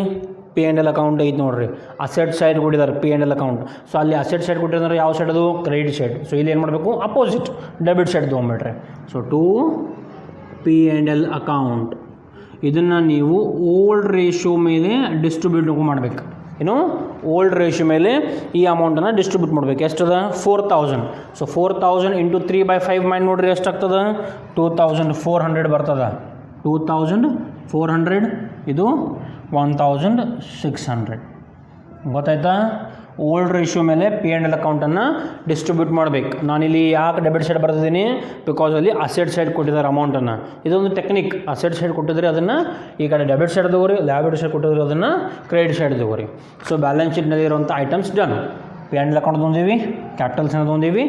ಪಿ ಆ್ಯಂಡ್ ಎಲ್ ಅಕೌಂಟ್ ಐತೆ ನೋಡಿರಿ. ಅಸೆಟ್ ಸೈಡ್ ಕೊಟ್ಟಿದ್ದಾರೆ P and L account. So ಅಲ್ಲಿ ಅಸೆಟ್ ಸೈಡ್ ಕೊಟ್ಟಿದ್ದಾರೆ, ಯಾವ ಸೈಡ್ ಅದು? Credit side. ಸೊ ಇಲ್ಲಿ ಏನು ಮಾಡಬೇಕು? ಅಪೋಸಿಟ್ ಡೆಬಿಟ್ ಸೈಡ್ ತೊಗೊಂಬಿಟ್ರೆ. So to P and L account. ಇದನ್ನು ನೀವು ಓಲ್ಡ್ ರೇಷಿಯೋ ಮೇಲೆ ಡಿಸ್ಟ್ರಿಬ್ಯೂಟ್ ಮಾಡಬೇಕು. ಏನು? ಓಲ್ಡ್ ರೇಷಿಯೋ ಮೇಲೆ ಈ ಅಮೌಂಟನ್ನು ಡಿಸ್ಟ್ರಿಬ್ಯೂಟ್ ಮಾಡಬೇಕು. ಎಷ್ಟದ? 4,000. ಸೊ 4,000 ಇಂಟು 3/5 ಮಾಡಿ ನೋಡಿರಿ ಎಷ್ಟಾಗ್ತದೆ? 2,400 ಬರ್ತದೆ. 2,400. ಇದು 1,600. ಗೊತ್ತಾಯ್ತಾ? ಓಲ್ಡ್ ರೇಷಿಯೋ ಮೇಲೆ ಪಿ ಆ್ಯಂಡ್ ಎಲ್ ಅಕೌಂಟನ್ನು ಡಿಸ್ಟ್ರಿಬ್ಯೂಟ್ ಮಾಡಬೇಕು. ನಾನಿಲ್ಲಿ ಯಾಕೆ ಡೆಬಿಟ್ ಸೈಡ್ ಬರ್ತಿದ್ದೀನಿ? ಬಿಕಾಸ್ ಅಲ್ಲಿ ಅಸೆಟ್ ಸೈಡ್ ಕೊಟ್ಟಿದ್ದಾರೆ ಅಮೌಂಟನ್ನು. ಇದೊಂದು ಟೆಕ್ನಿಕ್. ಅಸೆಟ್ ಸೈಡ್ ಕೊಟ್ಟಿದ್ರೆ ಅದನ್ನು ಈ ಕಡೆ ಡೆಬಿಟ್ ಸೈಡ್ ತಗೋರಿ, ಲಯಬಿಲಿಟಿ ಸೈಡ್ ಕೊಟ್ಟಿದ್ರೆ ಅದನ್ನು ಕ್ರೆಡಿಟ್ ಸೈಡ್ ತಗೋರಿ. ಸೊ ಬ್ಯಾಲೆನ್ಸ್ ಶೀಟ್ನಲ್ಲಿ ಇರುವಂಥ items done. P and L account ತೊಗೊಂಡಿವಿ, ಕ್ಯಾಪಿಟಲ್ಸ್ನ ತೊಗೊಂಡಿವಿ,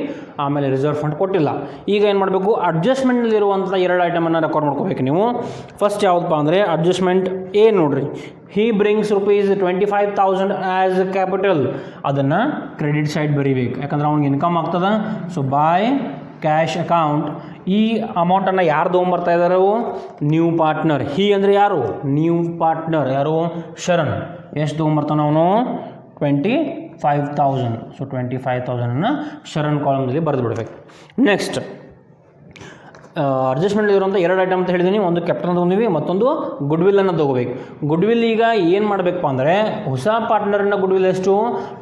ಆಮೇಲೆ ರಿಸರ್ವ್ ಫಂಡ್ ಕೊಟ್ಟಿಲ್ಲ. ಈಗ ಏನು ಮಾಡಬೇಕು? ಅಡ್ಜಸ್ಟ್ಮೆಂಟ್ನಲ್ಲಿರುವಂಥ 2 ಐಟಮನ್ನು ರೆಕಾರ್ಡ್ ಮಾಡ್ಕೋಬೇಕು ನೀವು. ಫಸ್ಟ್ ಯಾವುದಪ್ಪ ಅಂದರೆ ಅಡ್ಜಸ್ಟ್ಮೆಂಟ್ ಎ ನೋಡಿರಿ. ಹಿ ಬ್ರಿಂಗ್ಸ್ ₹25,000 ಆ್ಯಸ್ ಕ್ಯಾಪಿಟಲ್. ಅದನ್ನು ಕ್ರೆಡಿಟ್ ಸೈಡ್ ಬರೀಬೇಕು, ಯಾಕಂದ್ರೆ ಅವ್ನಿಗೆ ಇನ್ಕಮ್ ಆಗ್ತದೆ. So by cash account. ಈ ಅಮೌಂಟನ್ನು ಯಾರು ತೊಗೊಂಬರ್ತಾ ಇದ್ದಾರೆ? New partner. ಹಿ ಅಂದರೆ ಯಾರು? New partner. ಯಾರು? ಶರಣ್. ಎಷ್ಟು ತೊಗೊಂಬರ್ತಾನೆ ಅವನು? 25,000. ಸೊ 25,000 ಶರಣ್ ಕಾಲಮ್ನಲ್ಲಿ ಬರೆದು ಬಿಡಬೇಕು. ನೆಕ್ಸ್ಟ್ ಅಡ್ಜಸ್ಟ್ಮೆಂಟ್ ಇರುವಂಥ 2 ಐಟಮ್ ಅಂತ ಹೇಳಿದ್ದೀನಿ. ಒಂದು ಕ್ಯಾಪಿಟಲ್ ತೊಗೊಂಡಿವಿ, ಮತ್ತೊಂದು ಗುಡ್ವಿಲ್ಲನ್ನು ತೊಗೋಬೇಕು. ಗುಡ್ವಿಲ್ ಈಗ ಏನು ಮಾಡಬೇಕಪ್ಪ ಅಂದರೆ ಹೊಸ ಪಾರ್ಟ್ನರ್ನ ಗುಡ್ವಿಲ್ ಎಷ್ಟು?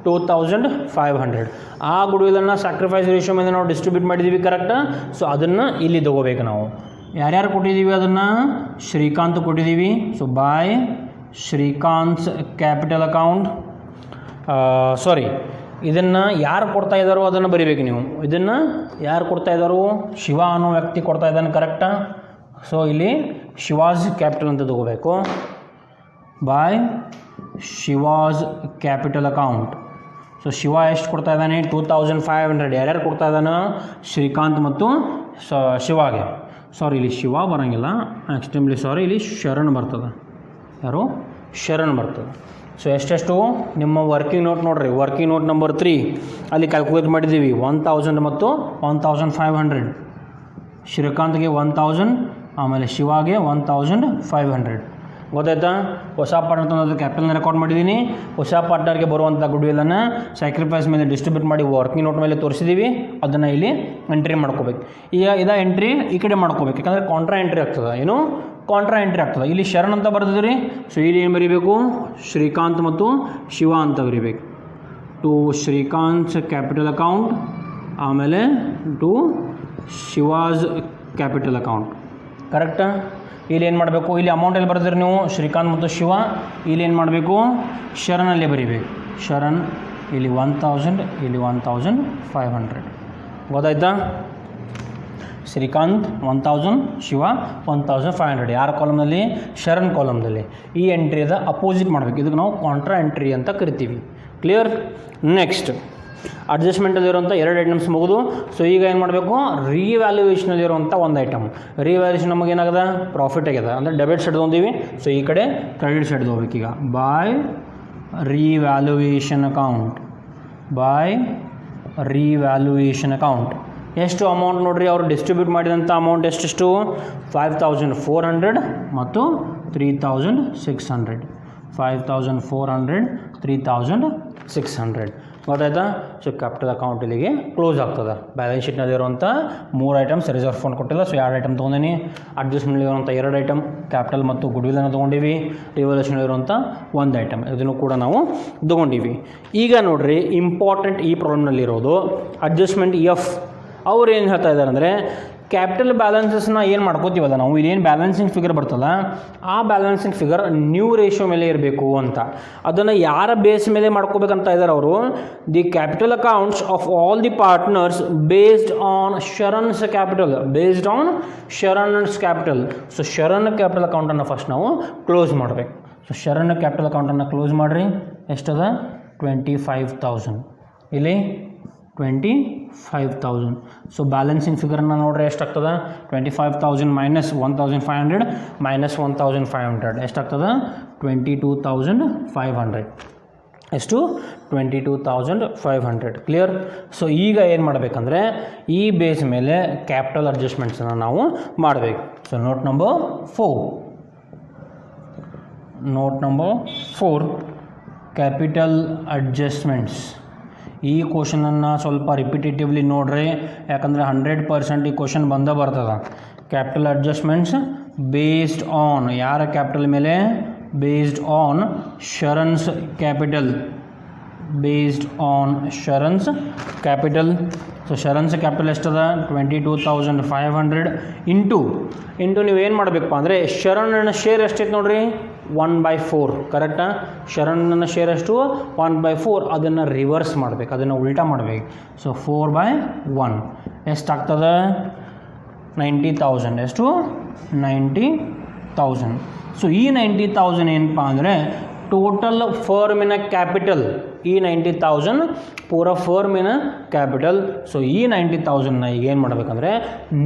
2,500. ಆ ಗುಡ್ವಿಲ್ಲನ್ನು ಸ್ಯಾಕ್ರಿಫೈಸ್ ರೇಷಿಯೋ ಮೇಲೆ ನಾವು ಡಿಸ್ಟ್ರಿಬ್ಯೂಟ್ ಮಾಡಿದ್ದೀವಿ, ಕರೆಕ್ಟಾ? ಸೊ ಅದನ್ನು ಇಲ್ಲಿ ತೊಗೋಬೇಕು ನಾವು. ಯಾರ್ಯಾರು ಕೊಟ್ಟಿದ್ದೀವಿ ಅದನ್ನು? ಶ್ರೀಕಾಂತ್ ಕೊಟ್ಟಿದ್ದೀವಿ. So by Srikanth's capital account. Sorry, ಇದನ್ನು ಯಾರು ಕೊಡ್ತಾ ಇದ್ದಾರೋ ಅದನ್ನು ಬರೀಬೇಕು ನೀವು. ಇದನ್ನು ಯಾರು ಕೊಡ್ತಾ ಇದ್ದಾರೋ? ಶಿವ ಅನ್ನೋ ವ್ಯಕ್ತಿ ಕೊಡ್ತಾ ಇದ್ದಾನೆ, ಕರೆಕ್ಟಾ? ಸೊ ಇಲ್ಲಿ ಶಿವಾಜ್ ಕ್ಯಾಪಿಟಲ್ ಅಂತ ತಗೋಬೇಕು. By Shiva's capital account. So Shiva ಎಷ್ಟು ಕೊಡ್ತಾ ಇದ್ದಾನೆ 2500. ಯಾರ್ಯಾರು ಕೊಡ್ತಾ ಇದ್ದಾನೆ? ಶ್ರೀಕಾಂತ್ ಮತ್ತು ಶಿವಾಗೆ. ಸಾರಿ ಇಲ್ಲಿ ಶಿವ ಬರೋಂಗಿಲ್ಲ, ಎಕ್ಸ್ಟ್ರೀಮ್ಲಿ ಸಾರಿ, ಇಲ್ಲಿ ಶರಣ್ ಬರ್ತದೆ. ಯಾರು? ಶರಣ್ ಬರ್ತದೆ. ಸೊ ಎಷ್ಟೆಷ್ಟು ನಿಮ್ಮ ವರ್ಕಿಂಗ್ ನೋಟ್ ನೋಡಿರಿ, ವರ್ಕಿಂಗ್ ನೋಟ್ ನಂಬರ್ 3 ಅಲ್ಲಿ ಕ್ಯಾಲ್ಕುಲೇಟ್ ಮಾಡಿದ್ದೀವಿ 1000 ಮತ್ತು 1500. ಶ್ರೀಕಾಂತ್ಗೆ 1000, ಆಮೇಲೆ ಶಿವಾಗೆ 1500. ಗೊತ್ತಾಯ್ತಾ? ಹೊಸ ಪಾರ್ಟ್ನರ್ ತಂದು ಕ್ಯಾಪಿಟಲ್ನ ರೆಕಾರ್ಡ್ ಮಾಡಿದ್ದೀನಿ. ಹೊಸ ಪಾರ್ಟ್ನರ್ಗೆ ಬರುವಂಥ ಗುಡ್ವಿಲನ್ನು ಸ್ಯಾಕ್ರಿಫೈಸ್ ಮೇಲೆ ಡಿಸ್ಟ್ರಿಬ್ಯೂಟ್ ಮಾಡಿ ವರ್ಕಿಂಗ್ ನೋಟ್ ಮೇಲೆ ತೋರಿಸಿದ್ದೀವಿ. ಅದನ್ನು ಇಲ್ಲಿ ಎಂಟ್ರಿ ಮಾಡ್ಕೋಬೇಕು. ಈಗ ಇದ ಎಂಟ್ರಿ ಈ ಕಡೆ ಮಾಡ್ಕೋಬೇಕು, ಯಾಕಂದರೆ ಕಾಂಟ್ರಾ ಎಂಟ್ರಿ ಆಗ್ತದೆ. ಏನು? ಕಾಂಟ್ರಾ ಎಂಟ್ರಿ ಆಗ್ತದೆ. ಇಲ್ಲಿ ಶರಣ್ ಅಂತ ಬರ್ತಿದ್ರಿ, ಸೊ ಇಲ್ಲಿ ಏನು ಬರೀಬೇಕು? ಶ್ರೀಕಾಂತ್ ಮತ್ತು ಶಿವ ಅಂತ ಬರೀಬೇಕು. ಟು ಶ್ರೀಕಾಂತ್ ಕ್ಯಾಪಿಟಲ್ ಅಕೌಂಟ್, ಆಮೇಲೆ ಟು ಶಿವಾಸ್ ಕ್ಯಾಪಿಟಲ್ ಅಕೌಂಟ್. ಕರೆಕ್ಟಾ? ಇಲ್ಲಿ ಏನು ಮಾಡಬೇಕು? ಇಲ್ಲಿ ಅಮೌಂಟ್ ಎಲ್ಲಿ ಬರ್ತೀರಿ ನೀವು? ಶ್ರೀಕಾಂತ್ ಮತ್ತು ಶಿವ. ಇಲ್ಲಿ ಏನು ಮಾಡಬೇಕು? ಶರಣಲ್ಲೇ ಬರೀಬೇಕು. ಶರಣ್ ಇಲ್ಲಿ 1000, ಇಲ್ಲಿ 1500. ಗೊತ್ತಾಯ್ತಾ? ಶ್ರೀಕಾಂತ್ 1000, ಶಿವ 1500. ಯಾರ ಕಾಲಮ್ನಲ್ಲಿ? ಶರಣ್ ಕಾಲಮ್ನಲ್ಲಿ. ಈ ಎಂಟ್ರಿದ ಅಪೋಸಿಟ್ ಮಾಡಬೇಕು. ಇದಕ್ಕೆ ನಾವು ಕಾಂಟ್ರಾ ಎಂಟ್ರಿ ಅಂತ ಕರಿತೀವಿ. ಕ್ಲಿಯರ್? ನೆಕ್ಸ್ಟ್ ಅಡ್ಜಸ್ಟ್ಮೆಂಟಲ್ಲಿರುವಂಥ 2 ಐಟಮ್ಸ್ ಮುಗಿದು. ಸೊ ಈಗ ಏನು ಮಾಡಬೇಕು? ರೀವ್ಯಾಲ್ಯೂಯೇಷನಲ್ಲಿರುವಂಥ ಒಂದು ಐಟಮ್. ರೀವ್ಯಾಲ್ಯೂಯೇಷನ್ ನಮಗೆ ಏನಾಗದ? ಪ್ರಾಫಿಟ್ ಆಗ್ಯದ, ಅಂದರೆ ಡೆಬಿಟ್ ಸೈಡ್ ತೊಗೊಂಡಿವಿ. ಸೊ ಈ ಕಡೆ ಕ್ರೆಡಿಟ್ ಸೈಡ್ ತೊಗೋಬೇಕೀಗ. By revaluation account, by revaluation account. ಎಷ್ಟು ಅಮೌಂಟ್ ನೋಡಿರಿ, ಅವರು ಡಿಸ್ಟ್ರಿಬ್ಯೂಟ್ ಮಾಡಿದಂಥ ಅಮೌಂಟ್ ಎಷ್ಟೆಷ್ಟು? 5400 ಮತ್ತು 3600. 5400, 3600. ಗೊತ್ತಾಯ್ತಾ? ಸೊ ಕ್ಯಾಪಿಟಲ್ ಅಕೌಂಟ್ ಇಲ್ಲಿಗೆ ಕ್ಲೋಸ್ ಆಗ್ತದೆ. ಬ್ಯಾಲೆನ್ಸ್ ಶೀಟ್ನಲ್ಲಿರುವಂಥ 3 ಐಟಮ್ಸ್, ರಿಸರ್ವ್ ಫಂಡ್ ಕೊಟ್ಟಿಲ್ಲ, ಸೊ 2 ಐಟಮ್ ತೊಗೊಂಡಿನಿ. ಅಡ್ಜಸ್ಟ್ಮೆಂಟ್ಲಿರುವಂಥ 2 ಐಟಮ್, ಕ್ಯಾಪಿಟಲ್ ಮತ್ತು ಗುಡ್ವಿಲನ್ನು ತೊಗೊಂಡಿವಿ. ರಿವಲ್ಯೂಷನಲ್ಲಿರುವಂಥ 1 ಐಟಮ್, ಇದನ್ನು ಕೂಡ ನಾವು ತೊಗೊಂಡಿವಿ. ಈಗ ನೋಡಿರಿ, ಇಂಪಾರ್ಟೆಂಟ್ ಈ ಪ್ರಾಬ್ಲಮ್ನಲ್ಲಿರೋದು ಅಡ್ಜಸ್ಟ್ಮೆಂಟ್ ಎಫ್. ಅವ್ರು ಏನು ಹೇಳ್ತಾ ಇದ್ದಾರೆ ಅಂದರೆ, ಕ್ಯಾಪಿಟಲ್ ಬ್ಯಾಲೆನ್ಸಸ್ನ ಏನು ಮಾಡ್ಕೋತೀವಲ್ಲ ನಾವು, ಇಲ್ಲೇನು ಬ್ಯಾಲೆನ್ಸಿಂಗ್ ಫಿಗರ್ ಬರ್ತಲ್ಲ, ಆ ಬ್ಯಾಲೆನ್ಸಿಂಗ್ ಫಿಗರ್ ನ್ಯೂ ರೇಷಿಯೋ ಮೇಲೆ ಇರಬೇಕು ಅಂತ. ಅದನ್ನು ಯಾರ ಬೇಸ್ ಮೇಲೆ ಮಾಡ್ಕೋಬೇಕಂತ ಇದ್ದಾರೆ ಅವರು? The capital accounts of all the partners based on Sharan's capital, based on Sharan's capital. So Sharan capital ಅಕೌಂಟನ್ನು ಫಸ್ಟ್ ನಾವು ಕ್ಲೋಸ್ ಮಾಡಬೇಕು. ಸೊ ಶರಣ್ ಕ್ಯಾಪಿಟಲ್ ಅಕೌಂಟನ್ನು ಕ್ಲೋಸ್ ಮಾಡಿರಿ. ಎಷ್ಟದ? 25,000. ಇಲ್ಲಿ 25,000. ಸೊ ಬ್ಯಾಲೆನ್ಸಿಂಗ್ ಫಿಗರನ್ನು ನೋಡ್ರಿ ಎಷ್ಟಾಗ್ತದೆ? 25,000 ಮೈನಸ್ 1,500 ಮೈನಸ್ 1,500 ಎಷ್ಟಾಗ್ತದೆ? 22,500. ಎಷ್ಟು? 22,500. ಕ್ಲಿಯರ್? ಸೊ ಈಗ ಏನು ಮಾಡಬೇಕಂದ್ರೆ, ಈ ಬೇಸ್ ಮೇಲೆ ಕ್ಯಾಪಿಟಲ್ ಅಡ್ಜಸ್ಟ್ಮೆಂಟ್ಸನ್ನು ನಾವು ಮಾಡಬೇಕು. So note number 4 capital adjustments. ಈ ಕ್ವಶನನ್ನು ಸ್ವಲ್ಪ ರಿಪಿಟೇಟಿವ್ಲಿ ನೋಡ್ರಿ, ಯಾಕಂದರೆ 100% ಈ ಕ್ವಶನ್ ಬರ್ತದೆ. ಕ್ಯಾಪಿಟಲ್ ಅಡ್ಜಸ್ಟ್ಮೆಂಟ್ಸ್ ಬೇಸ್ಡ್ ಆನ್ ಯಾರ ಕ್ಯಾಪಿಟಲ್ ಮೇಲೆ? Based on Sharan's capital, based on Sharan's capital. So Sharan's capital ಎಷ್ಟದ? 22,500 ಇಂಟು ನೀವೇನು ಮಾಡಬೇಕಪ್ಪ ಅಂದರೆ, ಶರಣನ ಶೇರ್ ಎಷ್ಟೈತೆ ನೋಡ್ರಿ? 1/4. ಕರೆಕ್ಟಾ? ಶರಣನ ಶೇರ್ ಎಷ್ಟು? 1/4. ಅದನ್ನು ರಿವರ್ಸ್ ಮಾಡಬೇಕು, ಅದನ್ನು ಉಲ್ಟಾ ಮಾಡಬೇಕು. ಸೊ 4/1 ಎಷ್ಟಾಗ್ತದೆ? 90,000. ಎಷ್ಟು? 90,000. ಸೊ ಈ 90,000 ಏನಪ್ಪ ಅಂದರೆ ಟೋಟಲ್ ಫರ್ಮಿನ ಕ್ಯಾಪಿಟಲ್. ಈ 90,000 ಪೂರ ಫರ್ಮಿನ ಕ್ಯಾಪಿಟಲ್. ಸೊ ಈ 90,000ನ ಈಗ ಏನು ಮಾಡಬೇಕಂದ್ರೆ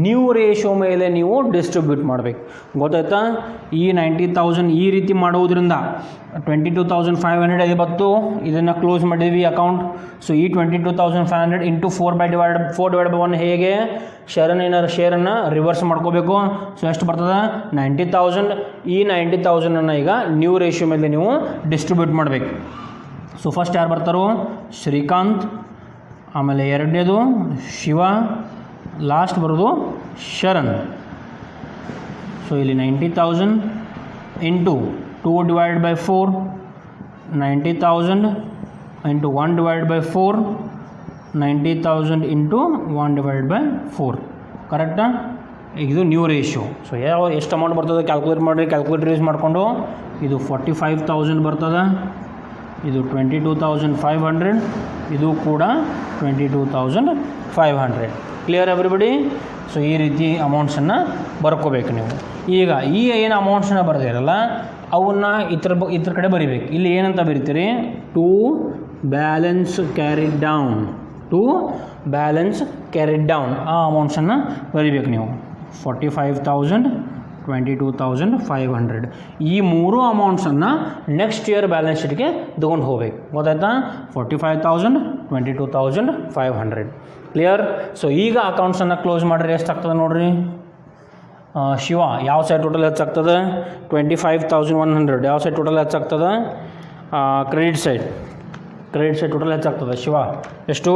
ನ್ಯೂ ರೇಷಿಯೋ ಮೇಲೆ ನೀವು ಡಿಸ್ಟ್ರಿಬ್ಯೂಟ್ ಮಾಡಬೇಕು. ಗೊತ್ತಾಯ್ತಾ? ಈ 90,000 ಈ ರೀತಿ ಮಾಡುವುದರಿಂದ 22,500 ಎಲ್ಲಿ ಬಂತು? ಇದನ್ನು ಕ್ಲೋಸ್ ಮಾಡಿದ್ವಿ ಅಕೌಂಟ್. ಸೊ ಈ 22,500 ಇಂಟು 4/1 ಹೇಗೆ? ಶೇರನ್ನು ರಿವರ್ಸ್ ಮಾಡ್ಕೋಬೇಕು. ಸೊ ಎಷ್ಟು ಬರ್ತದೆ? 90,000. ಈ 90,000ಅನ್ನು ಈಗ ನ್ಯೂ ರೇಷಿಯೋ ಮೇಲೆ ನೀವು ಡಿಸ್ಟ್ರಿಬ್ಯೂಟ್ ಮಾಡಬೇಕು. ಸೊ ಫಸ್ಟ್ ಯಾರು ಬರ್ತಾರೋ? ಶ್ರೀಕಾಂತ್, ಆಮೇಲೆ ಎರಡನೇದು ಶಿವ, ಲಾಸ್ಟ್ ಬರೋದು ಶರಣ್. ಸೊ ಇಲ್ಲಿ 90,000 ಇಂಟು 2/4, 90,000 ಇಂಟು 1/4, 90,000 ಇಂಟು 1/4. ಕರೆಕ್ಟಾ? ಇದು ನ್ಯೂ ರೇಷಿಯೋ. ಸೊ ಎಷ್ಟು ಅಮೌಂಟ್ ಬರ್ತದೆ ಕ್ಯಾಲ್ಕುಲೇಟ್ ಮಾಡಿರಿ. ಕ್ಯಾಲ್ಕುಲೇಟರ್ ಯೂಸ್ ಮಾಡಿಕೊಂಡು ಇದು 45,000 ಬರ್ತದೆ, ಇದು 22,500, ಇದು ಕೂಡ 22,500. Clear everybody? ಸೊ ಈ ರೀತಿ ಅಮೌಂಟ್ಸನ್ನು ಬರ್ಕೋಬೇಕು ನೀವು. ಈಗ ಈ ಏನು ಅಮೌಂಟ್ಸನ್ನು ಬರೆದಿರಲ್ಲ ಅವನ್ನ ಇದ್ರ ಕಡೆ ಬರಿಬೇಕು. ಇಲ್ಲಿ ಏನಂತ ಬರಿತೀರಿ? 2 balance carried down to balance carried down ಆ ಅಮೌಂಟ್ಸನ್ನು ಬರಿಬೇಕು ನೀವು 45,000 22,500 ಈ ಮೂರು ಅಮೌಂಟ್ಸನ್ನು ನೆಕ್ಸ್ಟ್ ಇಯರ್ ಬ್ಯಾಲೆನ್ಸ್ ಶೀಟ್ಗೆ ತೊಗೊಂಡು ಹೋಗ್ಬೇಕು ಗೊತ್ತಾಯ್ತಾ 45,000 22,500 ಕ್ಲಿಯರ್. ಸೊ ಈಗ ಅಕೌಂಟ್ಸನ್ನು ಕ್ಲೋಸ್ ಮಾಡಿದ್ರೆ ಎಷ್ಟಾಗ್ತದೆ ನೋಡಿರಿ ಶಿವ ಯಾವ ಸೈಡ್ ಟೋಟಲ್ ಹೆಚ್ಚಾಗ್ತದೆ 25,100 ಯಾವ ಸೈಡ್ ಟೋಟಲ್ ಹೆಚ್ಚಾಗ್ತದೆ ಕ್ರೆಡಿಟ್ ಸೈಡ್ ಟೋಟಲ್ ಹೆಚ್ಚಾಗ್ತದೆ ಶಿವ ಎಷ್ಟು